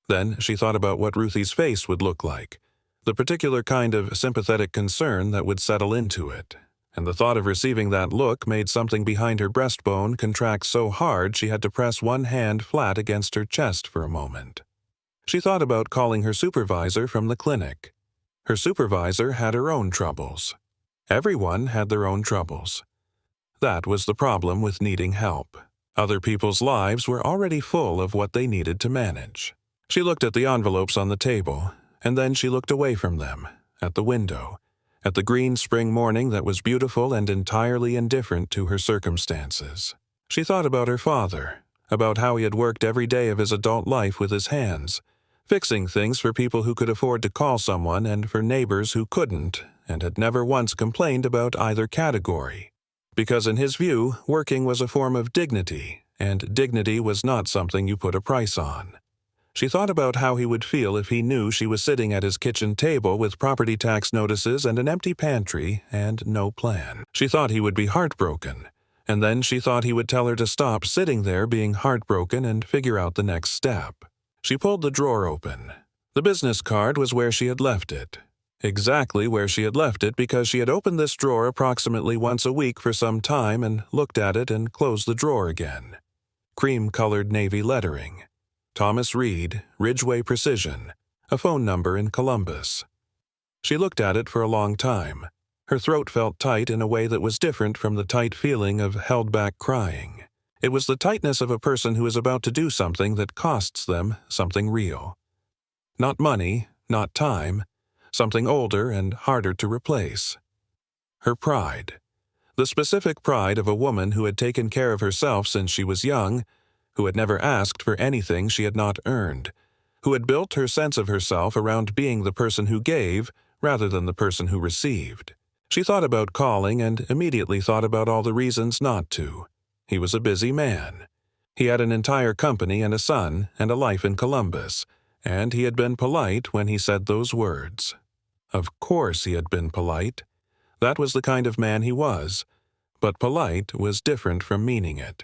Then she thought about what Ruthie's face would look like, the particular kind of sympathetic concern that would settle into it. And the thought of receiving that look made something behind her breastbone contract so hard she had to press one hand flat against her chest for a moment. She thought about calling her supervisor from the clinic. Her supervisor had her own troubles. Everyone had their own troubles. That was the problem with needing help. Other people's lives were already full of what they needed to manage. She looked at the envelopes on the table, and then she looked away from them, at the window, at the green spring morning that was beautiful and entirely indifferent to her circumstances. She thought about her father, about how he had worked every day of his adult life with his hands, fixing things for people who could afford to call someone and for neighbors who couldn't, and had never once complained about either category. Because in his view, working was a form of dignity, and dignity was not something you put a price on. She thought about how he would feel if he knew she was sitting at his kitchen table with property tax notices and an empty pantry and no plan. She thought he would be heartbroken, and then she thought he would tell her to stop sitting there being heartbroken and figure out the next step. She pulled the drawer open. The business card was where she had left it. Exactly where she had left it, because she had opened this drawer approximately once a week for some time and looked at it and closed the drawer again. Cream-colored navy lettering. Thomas Reed, Ridgeway Precision, a phone number in Columbus. She looked at it for a long time. Her throat felt tight in a way that was different from the tight feeling of held-back crying. It was the tightness of a person who is about to do something that costs them something real. Not money, not time, something older and harder to replace. Her pride. The specific pride of a woman who had taken care of herself since she was young, who had never asked for anything she had not earned, who had built her sense of herself around being the person who gave rather than the person who received. She thought about calling and immediately thought about all the reasons not to. He was a busy man. He had an entire company and a son and a life in Columbus, and he had been polite when he said those words. Of course he had been polite. That was the kind of man he was, but polite was different from meaning it.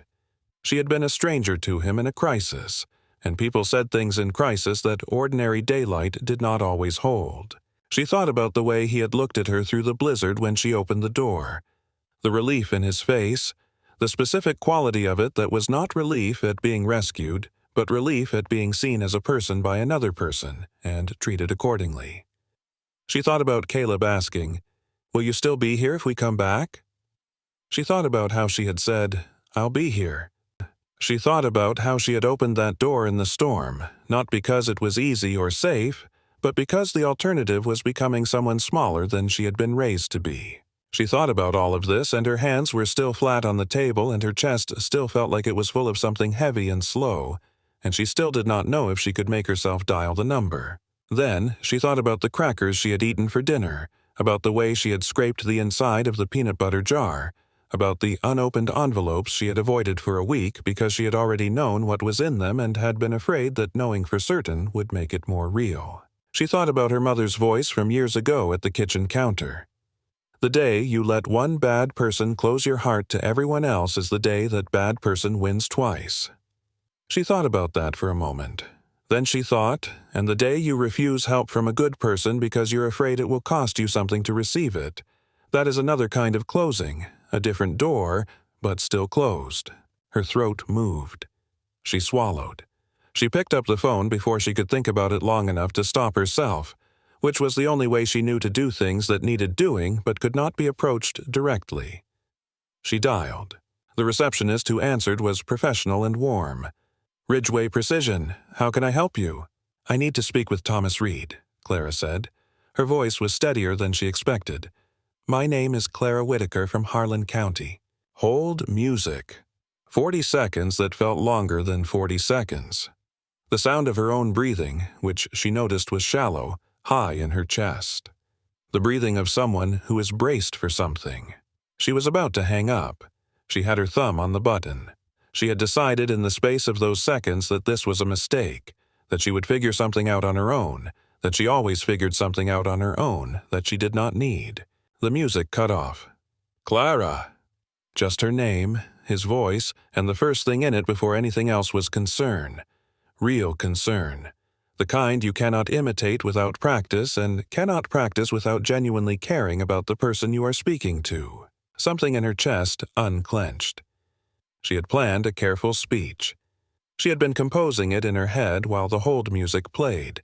She had been a stranger to him in a crisis, and people said things in crisis that ordinary daylight did not always hold. She thought about the way he had looked at her through the blizzard when she opened the door. The relief in his face, the specific quality of it that was not relief at being rescued, but relief at being seen as a person by another person and treated accordingly. She thought about Caleb asking, "Will you still be here if we come back?" She thought about how she had said, "I'll be here." She thought about how she had opened that door in the storm, not because it was easy or safe, but because the alternative was becoming someone smaller than she had been raised to be. She thought about all of this, and her hands were still flat on the table, and her chest still felt like it was full of something heavy and slow, and she still did not know if she could make herself dial the number. Then she thought about the crackers she had eaten for dinner, about the way she had scraped the inside of the peanut butter jar, about the unopened envelopes she had avoided for a week because she had already known what was in them and had been afraid that knowing for certain would make it more real. She thought about her mother's voice from years ago at the kitchen counter. The day you let one bad person close your heart to everyone else is the day that bad person wins twice. She thought about that for a moment. Then she thought, and the day you refuse help from a good person because you're afraid it will cost you something to receive it, that is another kind of closing, a different door, but still closed. Her throat moved. She swallowed. She picked up the phone before she could think about it long enough to stop herself, which was the only way she knew to do things that needed doing but could not be approached directly. She dialed. The receptionist who answered was professional and warm. "Ridgeway Precision, how can I help you?" "I need to speak with Thomas Reed," Clara said. Her voice was steadier than she expected. "My name is Clara Whitaker from Harlan County." Hold music. 40 seconds that felt longer than 40 seconds. The sound of her own breathing, which she noticed was shallow, high in her chest. The breathing of someone who is braced for something. She was about to hang up. She had her thumb on the button. She had decided in the space of those seconds that this was a mistake, that she would figure something out on her own, that she always figured something out on her own, that she did not need. The music cut off. "Clara!" Just her name, his voice, and the first thing in it before anything else was concern. Real concern. The kind you cannot imitate without practice and cannot practice without genuinely caring about the person you are speaking to. Something in her chest unclenched. She had planned a careful speech. She had been composing it in her head while the hold music played.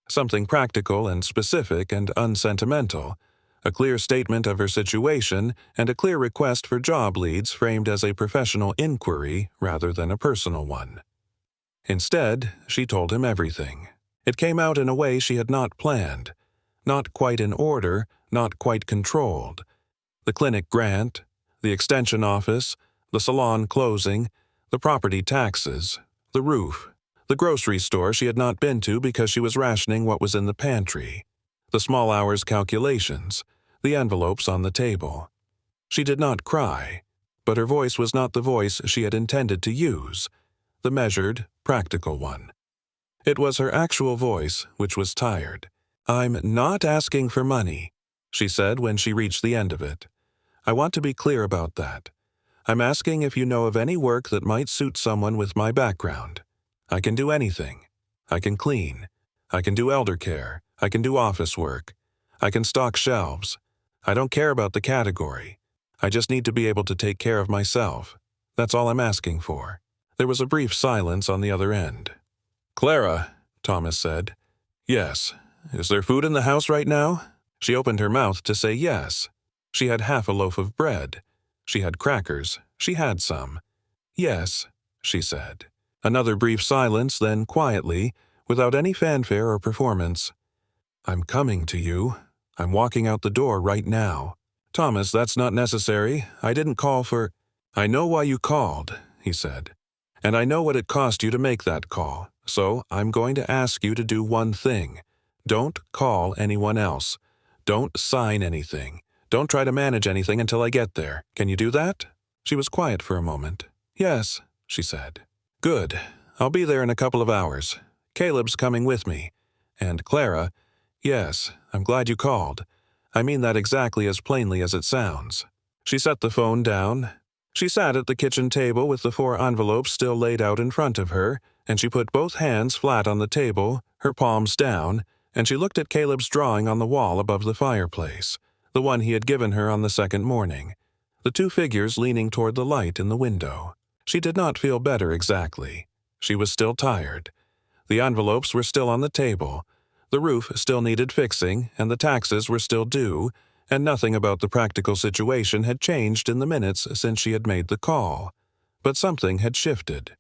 Something practical and specific and unsentimental. A clear statement of her situation and a clear request for job leads framed as a professional inquiry rather than a personal one. Instead, she told him everything. It came out in a way she had not planned. Not quite in order, not quite controlled. The clinic grant, the extension office, the salon closing, the property taxes, the roof, the grocery store she had not been to because she was rationing what was in the pantry, the small hours calculations, the envelopes on the table. She did not cry. But her voice was not the voice she had intended to use, the measured, practical one. It was her actual voice, which was tired. "I'm not asking for money," she said when she reached the end of it. "I want to be clear about that. I'm asking if you know of any work that might suit someone with my background. I can do anything. I can clean. I can do elder care. I can do office work. I can stock shelves. I don't care about the category. I just need to be able to take care of myself. That's all I'm asking for." There was a brief silence on the other end. "Clara," Thomas said. "Yes. Is there food in the house right now?" She opened her mouth to say yes. She had half a loaf of bread. She had crackers. She had some. "Yes," she said. Another brief silence, then quietly, without any fanfare or performance. "I'm coming to you. I'm walking out the door right now." "Thomas, that's not necessary. I didn't call for—" "I know why you called," he said. "And I know what it cost you to make that call. So I'm going to ask you to do one thing. Don't call anyone else. Don't sign anything. Don't try to manage anything until I get there. Can you do that?" She was quiet for a moment. "Yes," she said. "Good. I'll be there in a couple of hours. Caleb's coming with me. And Clara, yes, I'm glad you called. I mean that exactly as plainly as it sounds." She set the phone down. She sat at the kitchen table with the 4 envelopes still laid out in front of her, and she put both hands flat on the table, her palms down, and she looked at Caleb's drawing on the wall above the fireplace, the one he had given her on the second morning, the 2 figures leaning toward the light in the window. She did not feel better exactly. She was still tired. The envelopes were still on the table. The roof still needed fixing, and the taxes were still due, and nothing about the practical situation had changed in the minutes since she had made the call. But something had shifted.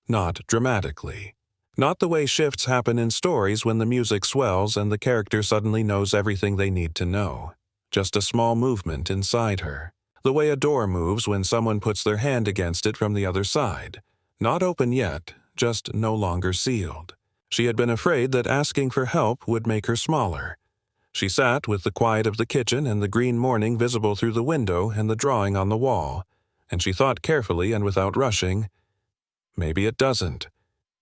Not dramatically. Not the way shifts happen in stories when the music swells and the character suddenly knows everything they need to know. Just a small movement inside her. The way a door moves when someone puts their hand against it from the other side. Not open yet, just no longer sealed. She had been afraid that asking for help would make her smaller. She sat with the quiet of the kitchen and the green morning visible through the window and the drawing on the wall, and she thought carefully and without rushing, maybe it doesn't.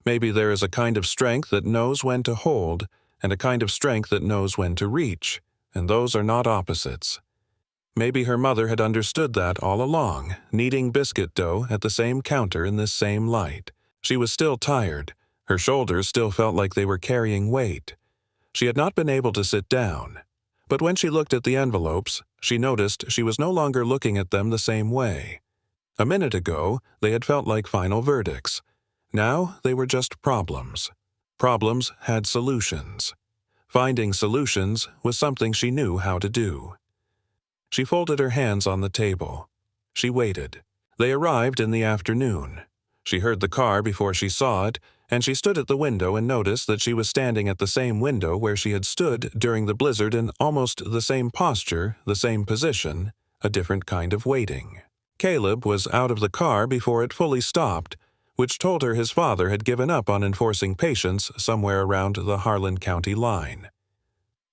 Maybe there is a kind of strength that knows when to hold and a kind of strength that knows when to reach, and those are not opposites. Maybe her mother had understood that all along, kneading biscuit dough at the same counter in this same light. She was still tired. Her shoulders still felt like they were carrying weight. She had not been able to sit down. But when she looked at the envelopes, she noticed she was no longer looking at them the same way. A minute ago, they had felt like final verdicts. Now they were just problems. Problems had solutions. Finding solutions was something she knew how to do. She folded her hands on the table. She waited. They arrived in the afternoon. She heard the car before she saw it, and she stood at the window and noticed that she was standing at the same window where she had stood during the blizzard in almost the same posture, the same position, a different kind of waiting. Caleb was out of the car before it fully stopped, which told her his father had given up on enforcing patience somewhere around the Harlan County line.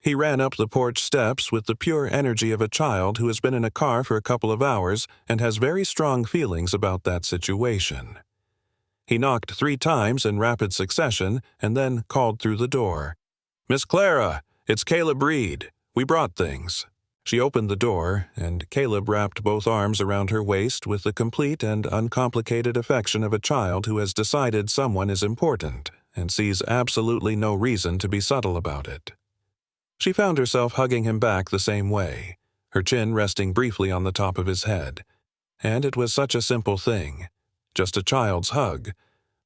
He ran up the porch steps with the pure energy of a child who has been in a car for a couple of hours and has very strong feelings about that situation. He knocked 3 times in rapid succession and then called through the door. "Miss Clara, it's Caleb Reed. We brought things." She opened the door, and Caleb wrapped both arms around her waist with the complete and uncomplicated affection of a child who has decided someone is important and sees absolutely no reason to be subtle about it. She found herself hugging him back the same way, her chin resting briefly on the top of his head. And it was such a simple thing. Just a child's hug,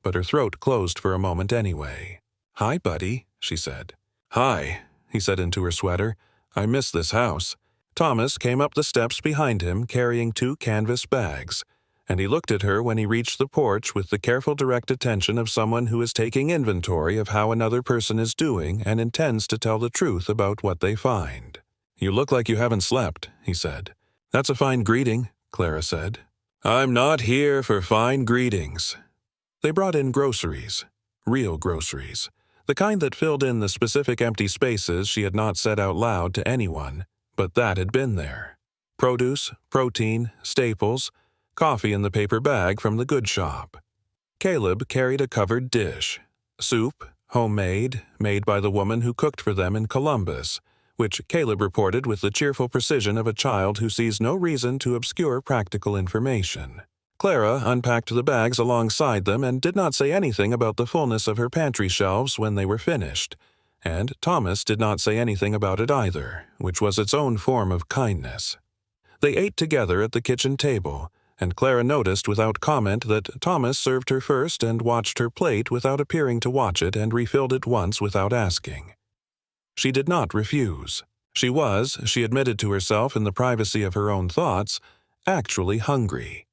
but her throat closed for a moment anyway. "Hi, buddy," she said. "Hi," he said into her sweater. "I miss this house." Thomas came up the steps behind him carrying 2 canvas bags, and he looked at her when he reached the porch with the careful direct attention of someone who is taking inventory of how another person is doing and intends to tell the truth about what they find. "You look like you haven't slept," he said. "That's a fine greeting," Clara said. "I'm not here for fine greetings." They brought in groceries. Real groceries. The kind that filled in the specific empty spaces she had not said out loud to anyone, but that had been there. Produce, protein, staples, coffee in the paper bag from the good shop. Caleb carried a covered dish, soup, homemade, made by the woman who cooked for them in Columbus, which Caleb reported with the cheerful precision of a child who sees no reason to obscure practical information. Clara unpacked the bags alongside them and did not say anything about the fullness of her pantry shelves when they were finished, and Thomas did not say anything about it either, which was its own form of kindness. They ate together at the kitchen table, and Clara noticed without comment that Thomas served her first and watched her plate without appearing to watch it and refilled it once without asking. She did not refuse. She was, she admitted to herself in the privacy of her own thoughts, actually hungry.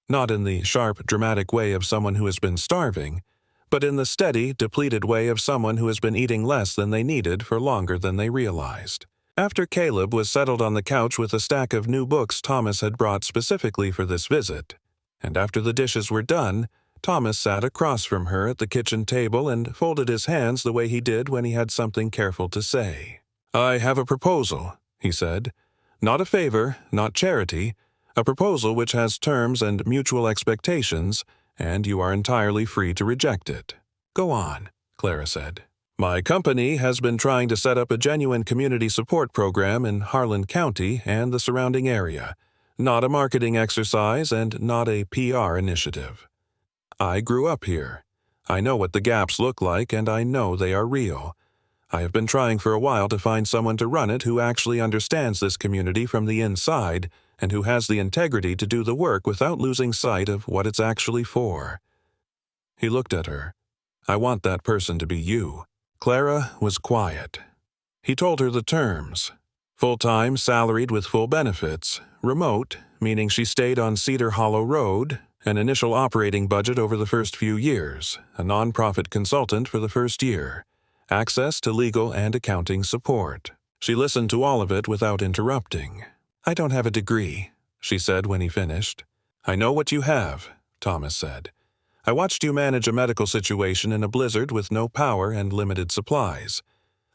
Not in the sharp, dramatic way of someone who has been starving, but in the steady, depleted way of someone who has been eating less than they needed for longer than they realized. After Caleb was settled on the couch with a stack of new books Thomas had brought specifically for this visit, and after the dishes were done, Thomas sat across from her at the kitchen table and folded his hands the way he did when he had something careful to say. "I have a proposal," he said. "Not a favor, not charity, a proposal which has terms and mutual expectations, and you are entirely free to reject it." "Go on," Clara said. "My company has been trying to set up a genuine community support program in Harlan County and the surrounding area, not a marketing exercise and not a PR initiative. I grew up here. I know what the gaps look like, and I know they are real. I have been trying for a while to find someone to run it who actually understands this community from the inside and who has the integrity to do the work without losing sight of what it's actually for." He looked at her. "I want that person to be you." Clara was quiet. He told her the terms. Full-time, salaried with full benefits. Remote, meaning she stayed on Cedar Hollow Road. An initial operating budget over the first few years. A nonprofit consultant for the first year. Access to legal and accounting support. She listened to all of it without interrupting. "I don't have a degree," she said when he finished. "I know what you have," Thomas said. "I watched you manage a medical situation in a blizzard with no power and limited supplies.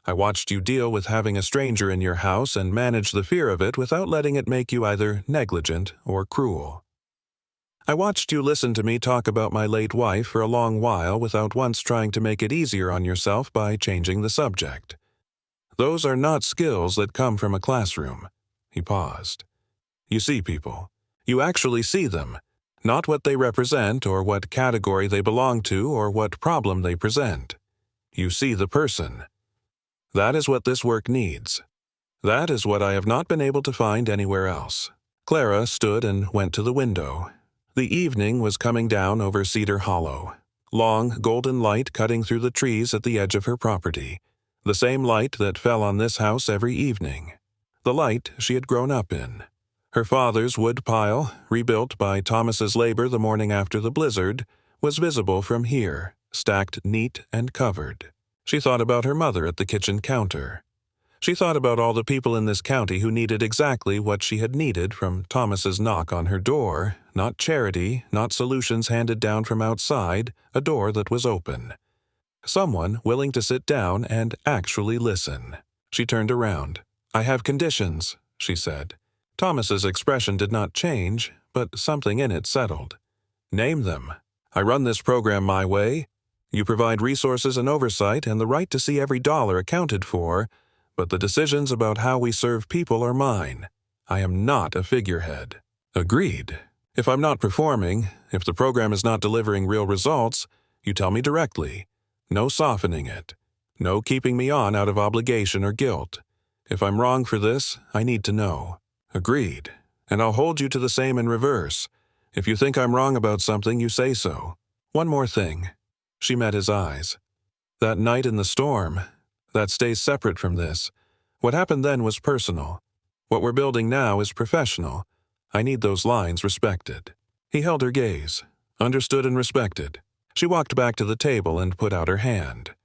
I watched you deal with having a stranger in your house and manage the fear of it without letting it make you either negligent or cruel. I watched you listen to me talk about my late wife for a long while without once trying to make it easier on yourself by changing the subject. Those are not skills that come from a classroom." He paused. "You see people. You actually see them, not what they represent or what category they belong to or what problem they present. You see the person. That is what this work needs. That is what I have not been able to find anywhere else." Clara stood and went to the window. The evening was coming down over Cedar Hollow. Long, golden light cutting through the trees at the edge of her property. The same light that fell on this house every evening. The light she had grown up in. Her father's wood pile, rebuilt by Thomas's labor the morning after the blizzard, was visible from here, stacked neat and covered. She thought about her mother at the kitchen counter. She thought about all the people in this county who needed exactly what she had needed from Thomas's knock on her door, not charity, not solutions handed down from outside, a door that was open. Someone willing to sit down and actually listen. She turned around. "I have conditions," she said. Thomas's expression did not change, but something in it settled. "Name them. I run this program my way. You provide resources and oversight and the right to see every dollar accounted for, but the decisions about how we serve people are mine. I am not a figurehead." "Agreed. If I'm not performing, if the program is not delivering real results, you tell me directly. No softening it. No keeping me on out of obligation or guilt. If I'm wrong for this, I need to know." "Agreed. And I'll hold you to the same in reverse. If you think I'm wrong about something, you say so. One more thing." She met his eyes. "That night in the storm, that stays separate from this. What happened then was personal. What we're building now is professional. I need those lines respected." He held her gaze. Understood and respected. She walked back to the table and put out her hand.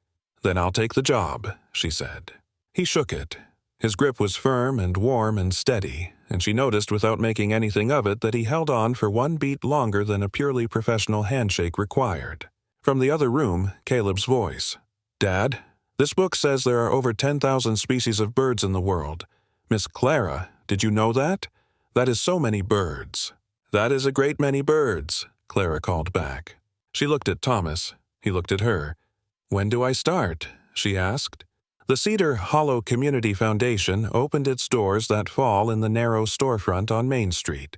"Then I'll take the job," she said. He shook it. His grip was firm and warm and steady, and she noticed without making anything of it that he held on for one beat longer than a purely professional handshake required. From the other room, Caleb's voice. "Dad, this book says there are over 10,000 species of birds in the world. Miss Clara, did you know that? That is so many birds." "That is a great many birds," Clara called back. She looked at Thomas. He looked at her. "When do I start?" she asked. The Cedar Hollow Community Foundation opened its doors that fall in the narrow storefront on Main Street,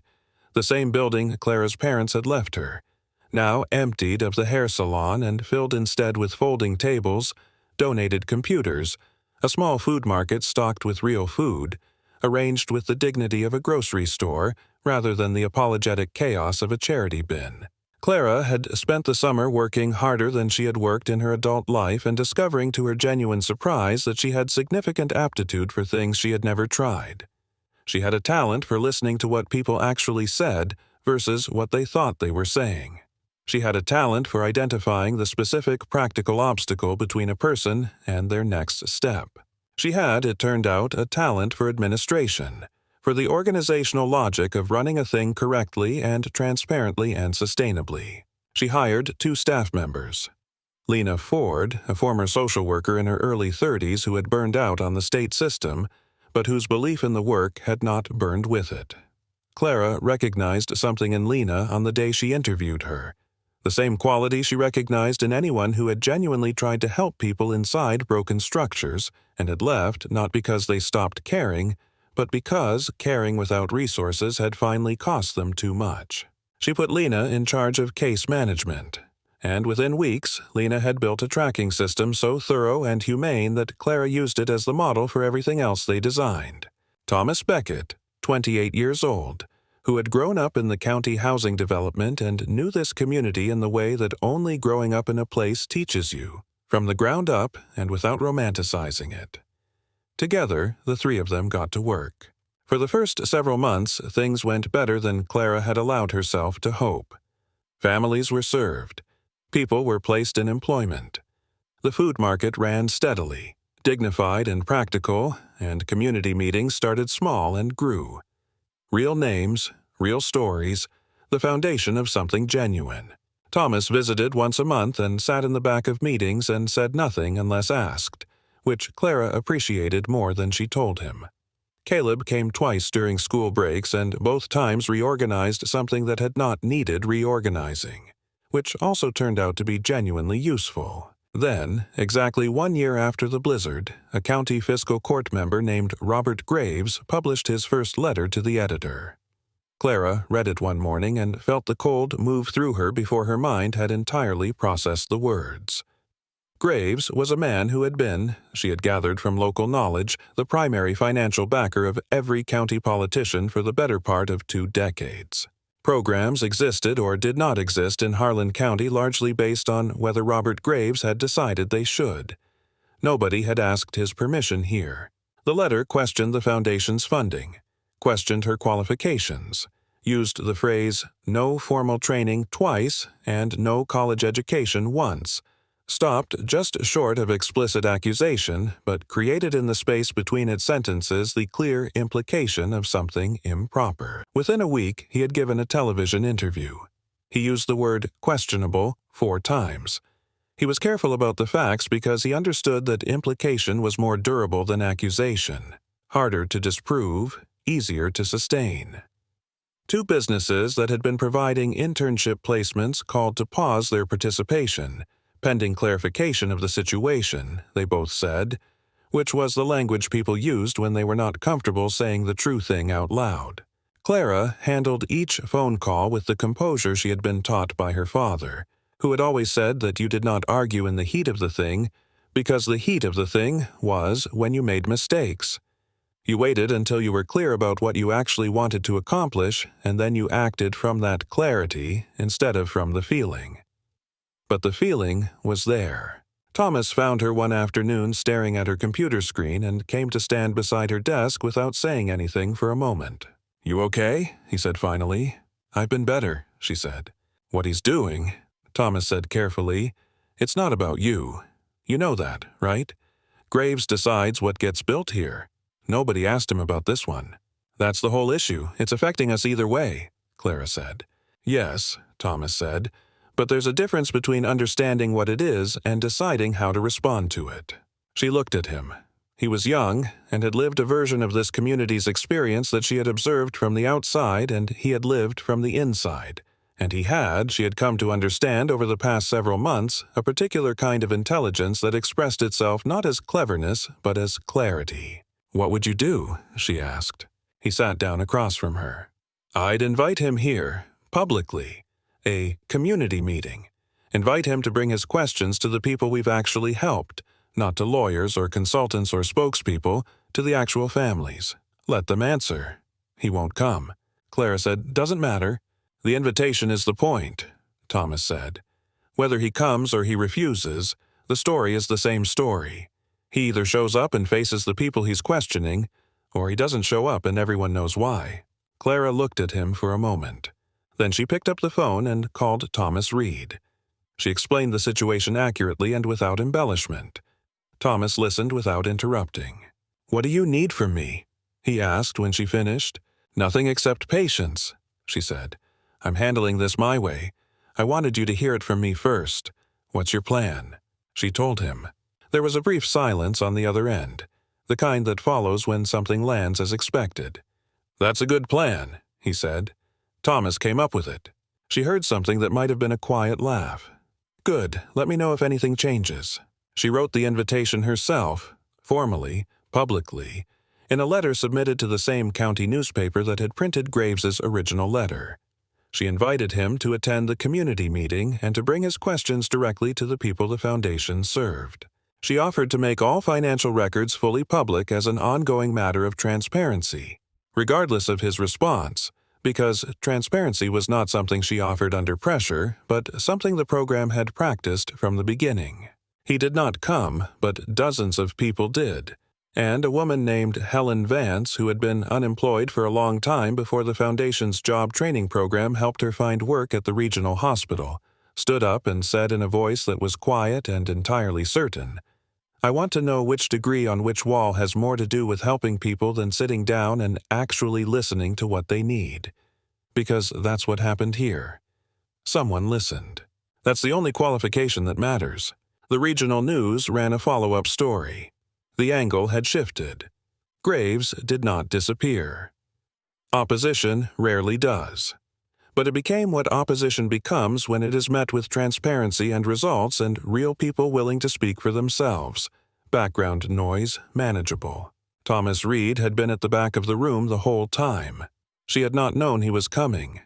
the same building Clara's parents had left her, now emptied of the hair salon and filled instead with folding tables, donated computers, a small food market stocked with real food, arranged with the dignity of a grocery store rather than the apologetic chaos of a charity bin. Clara had spent the summer working harder than she had worked in her adult life and discovering to her genuine surprise that she had significant aptitude for things she had never tried. She had a talent for listening to what people actually said versus what they thought they were saying. She had a talent for identifying the specific practical obstacle between a person and their next step. She had, it turned out, a talent for administration, for the organizational logic of running a thing correctly and transparently and sustainably. She hired 2 staff members. Lena Ford, a former social worker in her early 30s who had burned out on the state system, but whose belief in the work had not burned with it. Clara recognized something in Lena on the day she interviewed her, the same quality she recognized in anyone who had genuinely tried to help people inside broken structures and had left not because they stopped caring, but because caring without resources had finally cost them too much. She put Lena in charge of case management, and within weeks, Lena had built a tracking system so thorough and humane that Clara used it as the model for everything else they designed. Thomas Beckett, 28 years old, who had grown up in the county housing development and knew this community in the way that only growing up in a place teaches you, from the ground up and without romanticizing it. Together, the 3 of them got to work. For the first several months, things went better than Clara had allowed herself to hope. Families were served. People were placed in employment. The food market ran steadily, dignified and practical, and community meetings started small and grew. Real names, real stories, the foundation of something genuine. Thomas visited once a month and sat in the back of meetings and said nothing unless asked, which Clara appreciated more than she told him. Caleb came twice during school breaks and both times reorganized something that had not needed reorganizing, which also turned out to be genuinely useful. Then, exactly 1 year after the blizzard, a county fiscal court member named Robert Graves published his first letter to the editor. Clara read it one morning and felt the cold move through her before her mind had entirely processed the words. Graves was a man who had been, she had gathered from local knowledge, the primary financial backer of every county politician for the better part of 2 decades. Programs existed or did not exist in Harlan County largely based on whether Robert Graves had decided they should. Nobody had asked his permission here. The letter questioned the foundation's funding, questioned her qualifications, used the phrase "no formal training" twice and "no college education" once, stopped just short of explicit accusation, but created in the space between its sentences the clear implication of something improper. Within a week, he had given a television interview. He used the word "questionable" 4 times. He was careful about the facts because he understood that implication was more durable than accusation, harder to disprove, easier to sustain. 2 businesses that had been providing internship placements called to pause their participation, pending clarification of the situation, they both said, which was the language people used when they were not comfortable saying the true thing out loud. Clara handled each phone call with the composure she had been taught by her father, who had always said that you did not argue in the heat of the thing, because the heat of the thing was when you made mistakes. You waited until you were clear about what you actually wanted to accomplish, and then you acted from that clarity instead of from the feeling. But the feeling was there. Thomas found her one afternoon staring at her computer screen and came to stand beside her desk without saying anything for a moment. "You okay?" he said finally. "I've been better," she said. "What he's doing," Thomas said carefully, "it's not about you. You know that, right? Graves decides what gets built here. Nobody asked him about this one. That's the whole issue. It's affecting us either way," Clara said. "Yes," Thomas said, "but there's a difference between understanding what it is and deciding how to respond to it." She looked at him. He was young and had lived a version of this community's experience that she had observed from the outside and he had lived from the inside. And she had come to understand over the past several months, a particular kind of intelligence that expressed itself not as cleverness, but as clarity. "What would you do?" she asked. He sat down across from her. "I'd invite him here, publicly. A community meeting. Invite him to bring his questions to the people we've actually helped, not to lawyers or consultants or spokespeople, to the actual families. Let them answer." "He won't come." Clara said. "Doesn't matter. The invitation is the point," Thomas said. "Whether he comes or he refuses, the story is the same story. He either shows up and faces the people he's questioning, or he doesn't show up and everyone knows why." Clara looked at him for a moment. Then she picked up the phone and called Thomas Reed. She explained the situation accurately and without embellishment. Thomas listened without interrupting. "What do you need from me?" he asked when she finished. "Nothing except patience," she said. "I'm handling this my way. I wanted you to hear it from me first. What's your plan?" She told him. There was a brief silence on the other end, the kind that follows when something lands as expected. "That's a good plan," he said. "Thomas came up with it." She heard something that might have been a quiet laugh. "Good. Let me know if anything changes." She wrote the invitation herself, formally, publicly, in a letter submitted to the same county newspaper that had printed Graves's original letter. She invited him to attend the community meeting and to bring his questions directly to the people the foundation served. She offered to make all financial records fully public as an ongoing matter of transparency, regardless of his response, because transparency was not something she offered under pressure, but something the program had practiced from the beginning. He did not come, but dozens of people did. And a woman named Helen Vance, who had been unemployed for a long time before the Foundation's job training program helped her find work at the regional hospital, stood up and said in a voice that was quiet and entirely certain, "I want to know which degree on which wall has more to do with helping people than sitting down and actually listening to what they need." Because that's what happened here. Someone listened. That's the only qualification that matters. The regional news ran a follow-up story. The angle had shifted. Graves did not disappear. Opposition rarely does. But it became what opposition becomes when it is met with transparency and results and real people willing to speak for themselves. Background noise manageable. Thomas Reed had been at the back of the room the whole time. She had not known he was coming.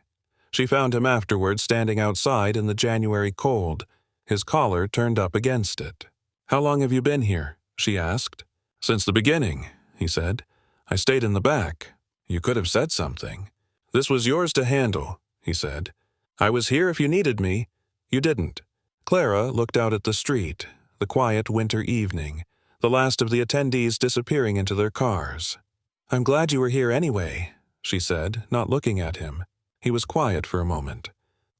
She found him afterward standing outside in the January cold, his collar turned up against it. "How long have you been here?" she asked. "Since the beginning," he said. "I stayed in the back. You could have said something." "This was yours to handle," he said. "I was here if you needed me. You didn't." Clara looked out at the street, the quiet winter evening, the last of the attendees disappearing into their cars. "I'm glad you were here anyway," she said, not looking at him. He was quiet for a moment.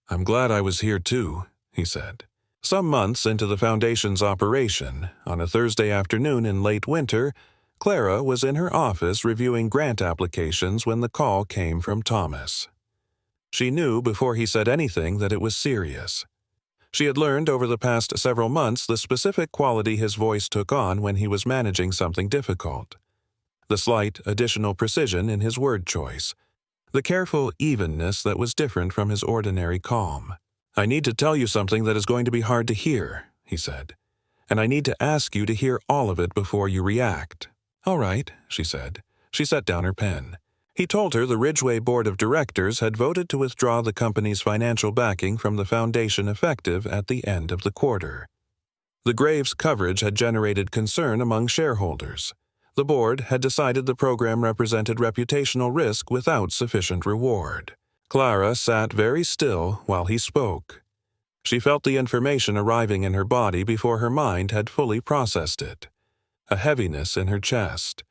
"I'm glad I was here too," he said. Some months into the Foundation's operation, on a Thursday afternoon in late winter, Clara was in her office reviewing grant applications when the call came from Thomas. She knew before he said anything that it was serious. She had learned over the past several months the specific quality his voice took on when he was managing something difficult. The slight additional precision in his word choice. The careful evenness that was different from his ordinary calm. "I need to tell you something that is going to be hard to hear," he said. "And I need to ask you to hear all of it before you react." "All right," she said. She set down her pen. He told her the Ridgeway Board of Directors had voted to withdraw the company's financial backing from the Foundation effective at the end of the quarter. The Graves coverage had generated concern among shareholders. The board had decided the program represented reputational risk without sufficient reward. Clara sat very still while he spoke. She felt the information arriving in her body before her mind had fully processed it. A heaviness in her chest.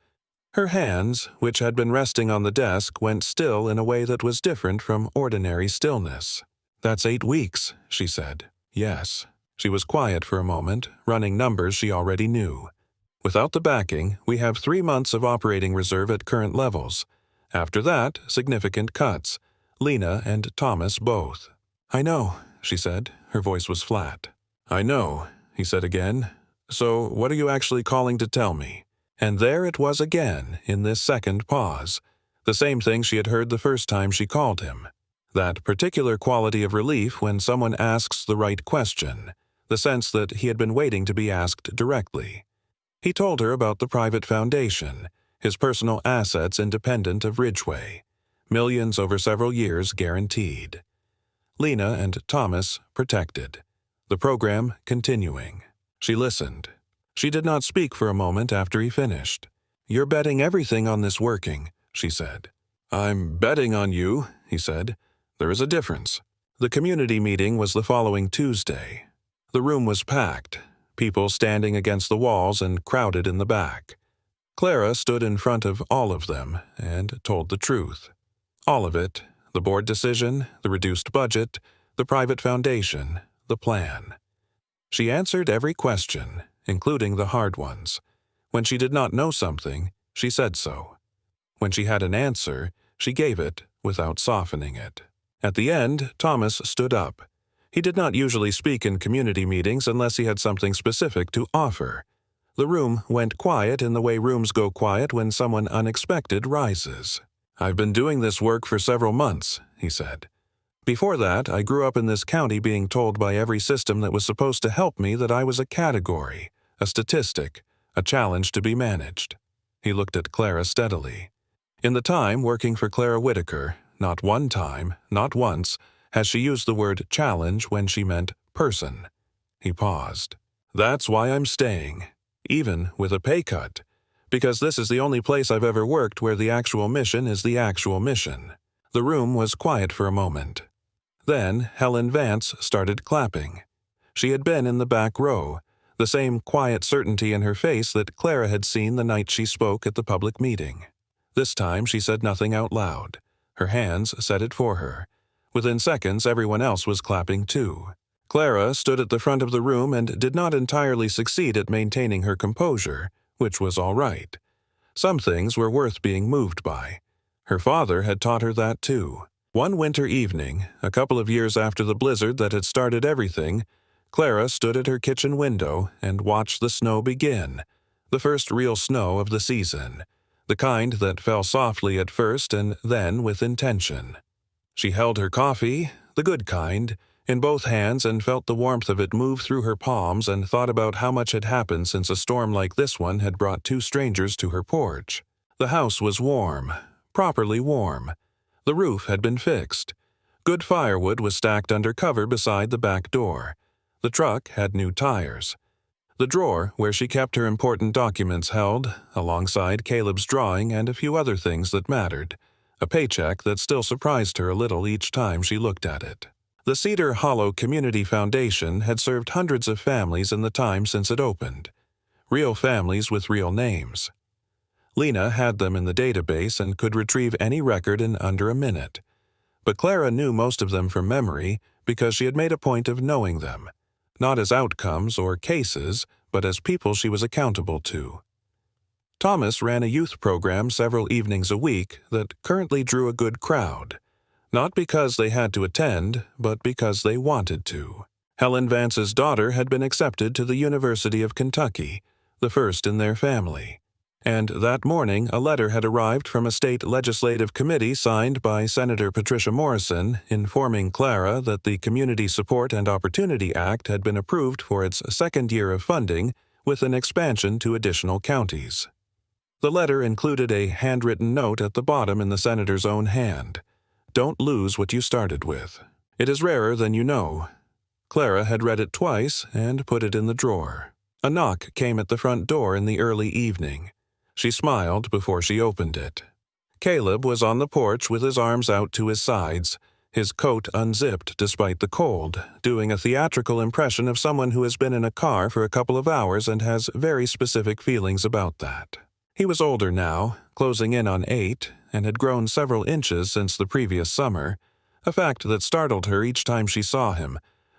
Her hands, which had been resting on the desk, went still in a way that was different from ordinary stillness. "That's 8 weeks," she said. "Yes." She was quiet for a moment, running numbers she already knew. "Without the backing, we have 3 months of operating reserve at current levels. After that, significant cuts. Lena and Thomas both." "I know," she said. Her voice was flat. "I know," he said again. "So what are you actually calling to tell me?" And there it was again in this second pause, the same thing she had heard the first time she called him. That particular quality of relief when someone asks the right question, the sense that he had been waiting to be asked directly. He told her about the private foundation, his personal assets independent of Ridgeway, millions over several years guaranteed. Lena and Thomas protected. The program continuing. She listened. She did not speak for a moment after he finished. "You're betting everything on this working," she said. "I'm betting on you," he said. "There is a difference." The community meeting was the following Tuesday. The room was packed, people standing against the walls and crowded in the back. Clara stood in front of all of them and told the truth. All of it, the board decision, the reduced budget, the private foundation, the plan. She answered every question, including the hard ones. When she did not know something, she said so. When she had an answer, she gave it without softening it. At the end, Thomas stood up. He did not usually speak in community meetings unless he had something specific to offer. The room went quiet in the way rooms go quiet when someone unexpected rises. "I've been doing this work for several months," he said. "Before that, I grew up in this county being told by every system that was supposed to help me that I was a category, a statistic, a challenge to be managed." He looked at Clara steadily. In the time working for Clara Whitaker, not one time, not once, has she used the word challenge when she meant person. He paused. "That's why I'm staying, even with a pay cut, because this is the only place I've ever worked where the actual mission is the actual mission." The room was quiet for a moment. Then Helen Vance started clapping. She had been in the back row, the same quiet certainty in her face that Clara had seen the night she spoke at the public meeting. This time she said nothing out loud. Her hands said it for her. Within seconds, everyone else was clapping too. Clara stood at the front of the room and did not entirely succeed at maintaining her composure, which was all right. Some things were worth being moved by. Her father had taught her that too. One winter evening, a couple of years after the blizzard that had started everything, Clara stood at her kitchen window and watched the snow begin, the first real snow of the season, the kind that fell softly at first and then with intention. She held her coffee, the good kind, in both hands and felt the warmth of it move through her palms and thought about how much had happened since a storm like this one had brought two strangers to her porch. The house was warm, properly warm. The roof had been fixed. Good firewood was stacked under cover beside the back door. The truck had new tires. The drawer where she kept her important documents held, alongside Caleb's drawing and a few other things that mattered, a paycheck that still surprised her a little each time she looked at it. The Cedar Hollow Community Foundation had served hundreds of families in the time since it opened. Real families with real names. Lena had them in the database and could retrieve any record in under a minute. But Clara knew most of them from memory because she had made a point of knowing them, not as outcomes or cases, but as people she was accountable to. Thomas ran a youth program several evenings a week that currently drew a good crowd, not because they had to attend, but because they wanted to. Helen Vance's daughter had been accepted to the University of Kentucky, the first in their family. And that morning a letter had arrived from a state legislative committee signed by Senator Patricia Morrison informing Clara that the Community Support and Opportunity Act had been approved for its second year of funding with an expansion to additional counties. The letter included a handwritten note at the bottom in the senator's own hand. "Don't lose what you started with. It is rarer than you know." Clara had read it twice and put it in the drawer. A knock came at the front door in the early evening. She smiled before she opened it. Caleb was on the porch with his arms out to his sides, his coat unzipped despite the cold, doing a theatrical impression of someone who has been in a car for a couple of hours and has very specific feelings about that. He was older now, closing in on 8, and had grown several inches since the previous summer, a fact that startled her each time she saw him.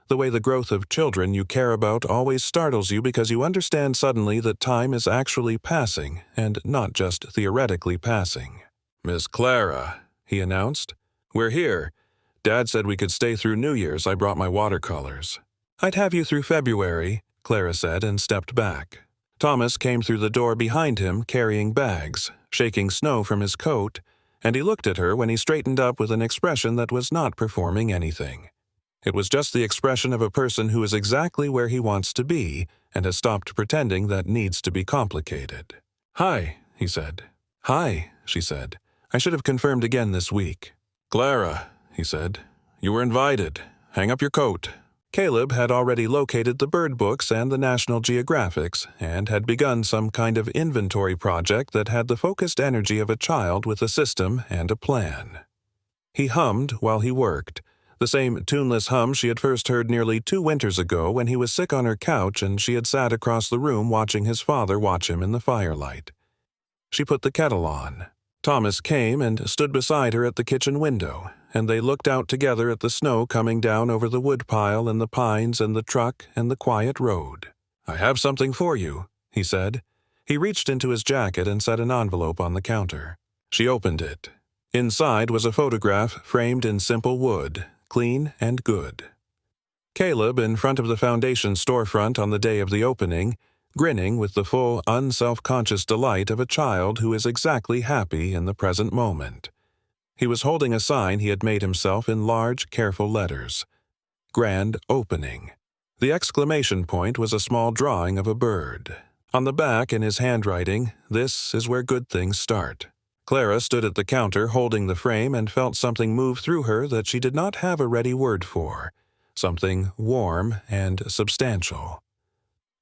The way the growth of children you care about always startles you because you understand suddenly that time is actually passing and not just theoretically passing. "Miss Clara," he announced. "We're here. Dad said we could stay through New Year's. I brought my watercolors." "I'd have you through February," Clara said and stepped back. Thomas came through the door behind him carrying bags, shaking snow from his coat, and he looked at her when he straightened up with an expression that was not performing anything. It was just the expression of a person who is exactly where he wants to be and has stopped pretending that needs to be complicated. "Hi," he said. "Hi," she said. "I should have confirmed again this week." "Clara," he said, "you were invited. Hang up your coat." Caleb had already located the bird books and the National Geographics and had begun some kind of inventory project that had the focused energy of a child with a system and a plan. He hummed while he worked, the same tuneless hum she had first heard nearly 2 winters ago when he was sick on her couch and she had sat across the room watching his father watch him in the firelight. She put the kettle on. Thomas came and stood beside her at the kitchen window, and they looked out together at the snow coming down over the woodpile and the pines and the truck and the quiet road. "I have something for you," he said. He reached into his jacket and set an envelope on the counter. She opened it. Inside was a photograph framed in simple wood, clean and good. Caleb in front of the foundation storefront on the day of the opening, grinning with the full, unself-conscious delight of a child who is exactly happy in the present moment. He was holding a sign he had made himself in large, careful letters. Grand Opening. The exclamation point was a small drawing of a bird. On the back, in his handwriting, "This is where good things start." Clara stood at the counter holding the frame and felt something move through her that she did not have a ready word for, something warm and substantial.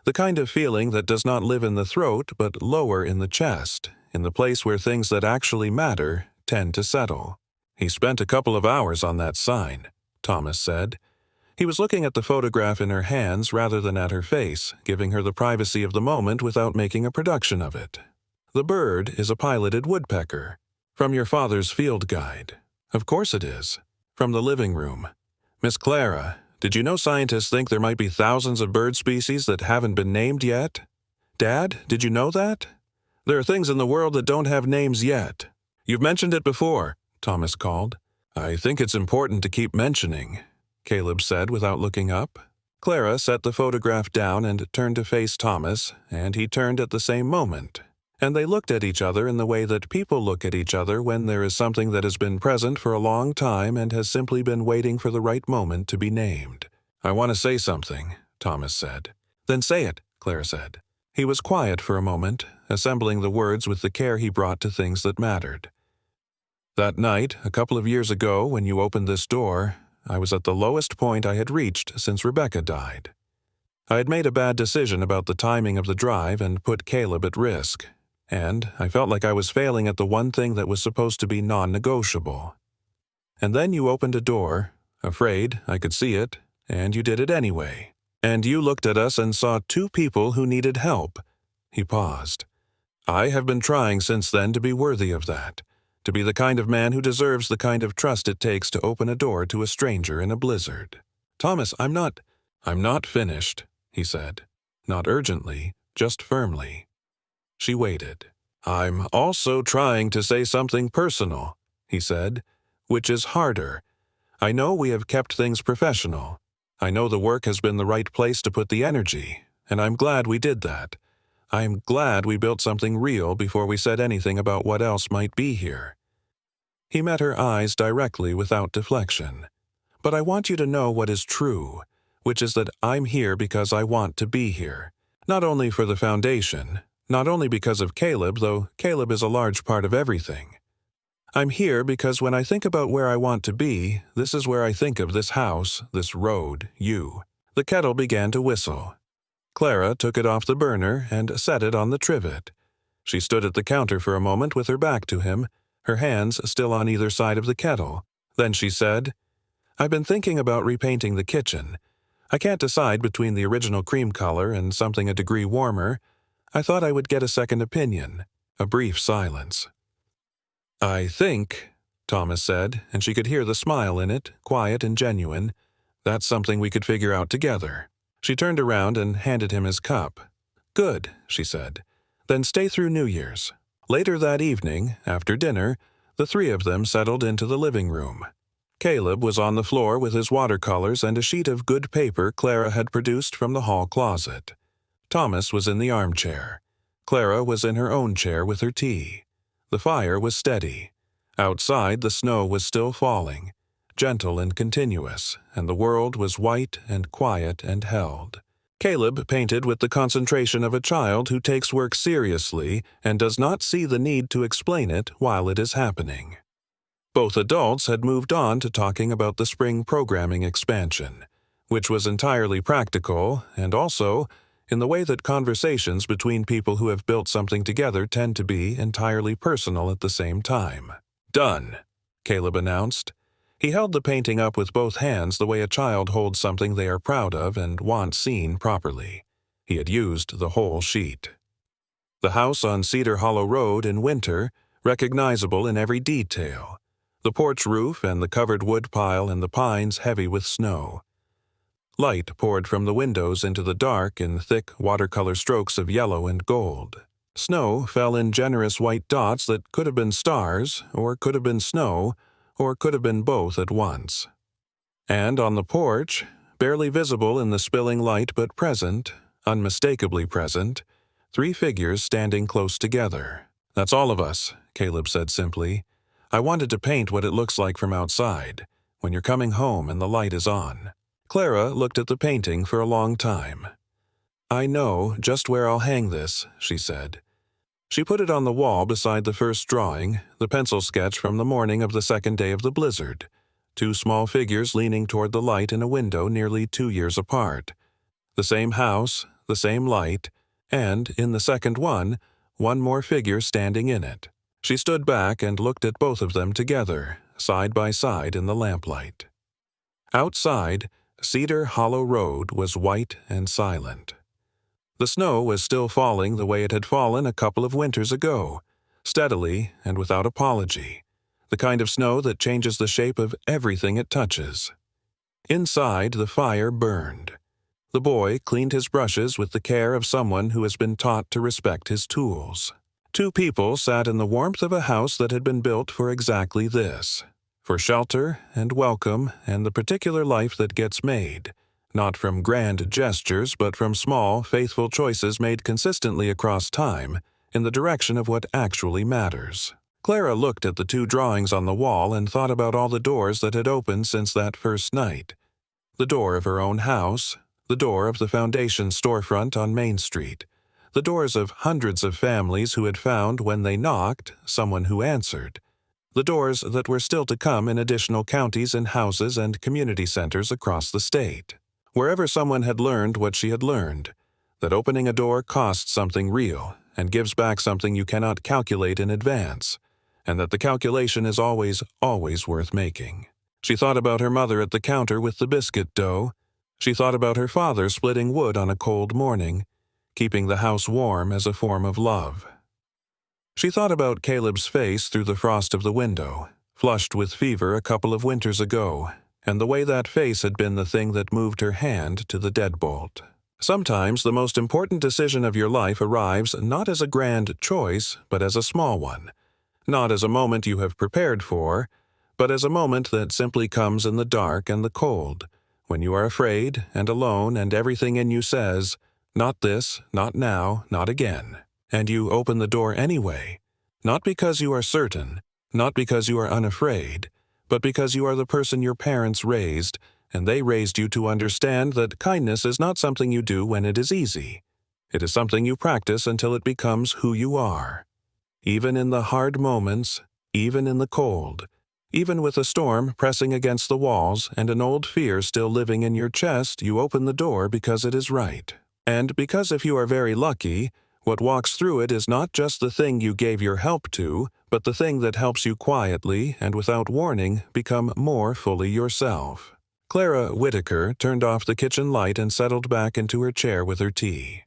The kind of feeling that does not live in the throat but lower in the chest, in the place where things that actually matter tend to settle. "He spent a couple of hours on that sign," Thomas said. He was looking at the photograph in her hands rather than at her face, giving her the privacy of the moment without making a production of it. "The bird is a piloted woodpecker. From your father's field guide." "Of course it is. From the living room. Miss Clara, did you know scientists think there might be thousands of bird species that haven't been named yet? Dad, did you know that? There are things in the world that don't have names yet." "You've mentioned it before," Thomas called. "I think it's important to keep mentioning," Caleb said without looking up. Clara set the photograph down and turned to face Thomas, and he turned at the same moment. And they looked at each other in the way that people look at each other when there is something that has been present for a long time and has simply been waiting for the right moment to be named. "I want to say something," Thomas said. "Then say it," Clara said. He was quiet for a moment, assembling the words with the care he brought to things that mattered. "That night, a couple of years ago, when you opened this door, I was at the lowest point I had reached since Rebecca died. I had made a bad decision about the timing of the drive and put Caleb at risk. And I felt like I was failing at the one thing that was supposed to be non-negotiable. And then you opened a door, afraid I could see it, and you did it anyway. And you looked at us and saw 2 people who needed help." He paused. "I have been trying since then to be worthy of that, to be the kind of man who deserves the kind of trust it takes to open a door to a stranger in a blizzard." "Thomas, I'm not finished," he said. Not urgently, just firmly. She waited. "I'm also trying to say something personal," he said, "which is harder. I know we have kept things professional. I know the work has been the right place to put the energy, and I'm glad we did that. I'm glad we built something real before we said anything about what else might be here." He met her eyes directly without deflection. "But I want you to know what is true, which is that I'm here because I want to be here. Not only for the foundation, not only because of Caleb, though Caleb is a large part of everything. I'm here because when I think about where I want to be, this is where I think of this house, this road, you." The kettle began to whistle. Clara took it off the burner and set it on the trivet. She stood at the counter for a moment with her back to him, her hands still on either side of the kettle. Then she said, "I've been thinking about repainting the kitchen. I can't decide between the original cream color and something a degree warmer. I thought I would get a second opinion." A brief silence. "I think," Thomas said, and she could hear the smile in it, quiet and genuine, "that's something we could figure out together." She turned around and handed him his cup. "Good," she said. "Then stay through New Year's." Later that evening, after dinner, the 3 of them settled into the living room. Caleb was on the floor with his watercolors and a sheet of good paper Clara had produced from the hall closet. Thomas was in the armchair. Clara was in her own chair with her tea. The fire was steady. Outside, the snow was still falling, gentle and continuous, and the world was white and quiet and held. Caleb painted with the concentration of a child who takes work seriously and does not see the need to explain it while it is happening. Both adults had moved on to talking about the spring programming expansion, which was entirely practical and also in the way that conversations between people who have built something together tend to be entirely personal at the same time. "Done," Caleb announced. He held the painting up with both hands the way a child holds something they are proud of and want seen properly. He had used the whole sheet. The house on Cedar Hollow Road in winter, recognizable in every detail. The porch roof and the covered wood pile and the pines heavy with snow. Light poured from the windows into the dark in thick watercolor strokes of yellow and gold. Snow fell in generous white dots that could have been stars, or could have been snow, or could have been both at once. And on the porch, barely visible in the spilling light but present, unmistakably present, 3 figures standing close together. "That's all of us," Caleb said simply. "I wanted to paint what it looks like from outside, when you're coming home and the light is on." Clara looked at the painting for a long time. "I know just where I'll hang this," she said. She put it on the wall beside the first drawing, the pencil sketch from the morning of the second day of the blizzard. 2 small figures leaning toward the light in a window nearly 2 years apart. The same house, the same light, and, in the second one more figure standing in it. She stood back and looked at both of them together, side by side in the lamplight. Outside, Cedar Hollow Road was white and silent. The snow was still falling the way it had fallen a couple of winters ago, steadily and without apology, the kind of snow that changes the shape of everything it touches. Inside, the fire burned. The boy cleaned his brushes with the care of someone who has been taught to respect his tools. 2 people sat in the warmth of a house that had been built for exactly this, for shelter and welcome and the particular life that gets made, not from grand gestures but from small, faithful choices made consistently across time in the direction of what actually matters. Clara looked at the 2 drawings on the wall and thought about all the doors that had opened since that first night. The door of her own house, the door of the Foundation storefront on Main Street, the doors of hundreds of families who had found, when they knocked, someone who answered, the doors that were still to come in additional counties and houses and community centers across the state. Wherever someone had learned what she had learned, that opening a door costs something real and gives back something you cannot calculate in advance, and that the calculation is always worth making. She thought about her mother at the counter with the biscuit dough. She thought about her father splitting wood on a cold morning, keeping the house warm as a form of love. She thought about Caleb's face through the frost of the window, flushed with fever a couple of winters ago, and the way that face had been the thing that moved her hand to the deadbolt. Sometimes the most important decision of your life arrives not as a grand choice, but as a small one, not as a moment you have prepared for, but as a moment that simply comes in the dark and the cold, when you are afraid and alone and everything in you says, "Not this, not now, not again." And you open the door anyway, not because you are certain, not because you are unafraid, but because you are the person your parents raised, and they raised you to understand that kindness is not something you do when it is easy. It is something you practice until it becomes who you are. Even in the hard moments, even in the cold, even with a storm pressing against the walls and an old fear still living in your chest, you open the door because it is right. And because if you are very lucky, what walks through it is not just the thing you gave your help to, but the thing that helps you quietly and without warning become more fully yourself. Clara Whitaker turned off the kitchen light and settled back into her chair with her tea.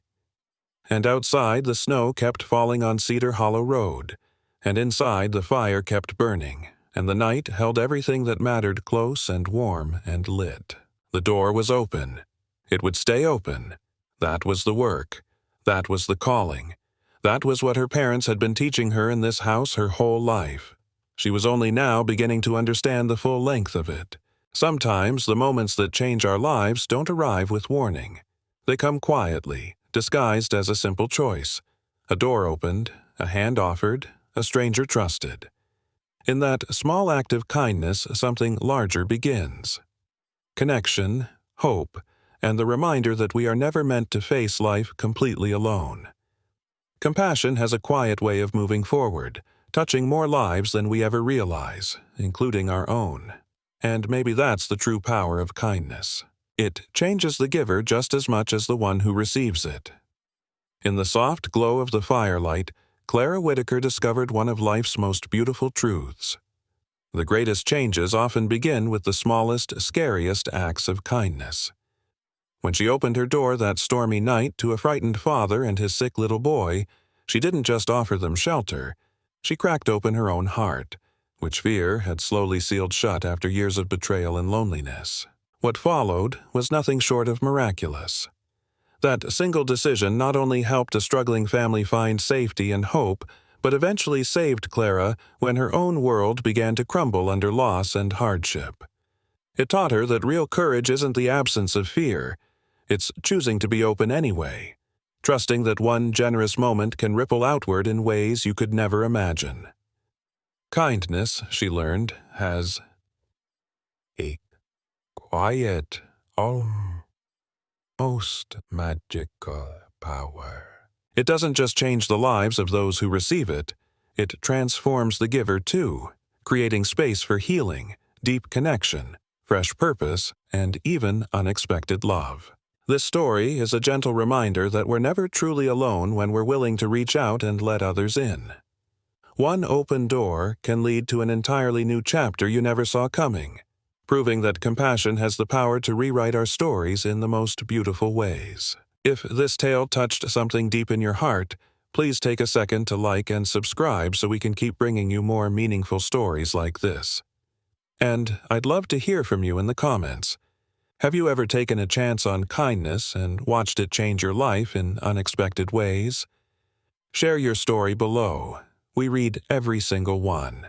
And outside the snow kept falling on Cedar Hollow Road, and inside the fire kept burning, and the night held everything that mattered close and warm and lit. The door was open. It would stay open. That was the work. That was the calling. That was what her parents had been teaching her in this house her whole life. She was only now beginning to understand the full length of it. Sometimes the moments that change our lives don't arrive with warning. They come quietly, disguised as a simple choice. A door opened, a hand offered, a stranger trusted. In that small act of kindness, something larger begins. Connection, hope, and the reminder that we are never meant to face life completely alone. Compassion has a quiet way of moving forward, touching more lives than we ever realize, including our own. And maybe that's the true power of kindness. It changes the giver just as much as the one who receives it. In the soft glow of the firelight, Clara Whitaker discovered one of life's most beautiful truths. The greatest changes often begin with the smallest, scariest acts of kindness. When she opened her door that stormy night to a frightened father and his sick little boy, she didn't just offer them shelter. She cracked open her own heart, which fear had slowly sealed shut after years of betrayal and loneliness. What followed was nothing short of miraculous. That single decision not only helped a struggling family find safety and hope, but eventually saved Clara when her own world began to crumble under loss and hardship. It taught her that real courage isn't the absence of fear. It's choosing to be open anyway, trusting that one generous moment can ripple outward in ways you could never imagine. Kindness, she learned, has a quiet, almost magical power. It doesn't just change the lives of those who receive it, it transforms the giver too, creating space for healing, deep connection, fresh purpose, and even unexpected love. This story is a gentle reminder that we're never truly alone when we're willing to reach out and let others in. One open door can lead to an entirely new chapter you never saw coming, proving that compassion has the power to rewrite our stories in the most beautiful ways. If this tale touched something deep in your heart, please take a second to like and subscribe so we can keep bringing you more meaningful stories like this. And I'd love to hear from you in the comments. Have you ever taken a chance on kindness and watched it change your life in unexpected ways? Share your story below. We read every single one.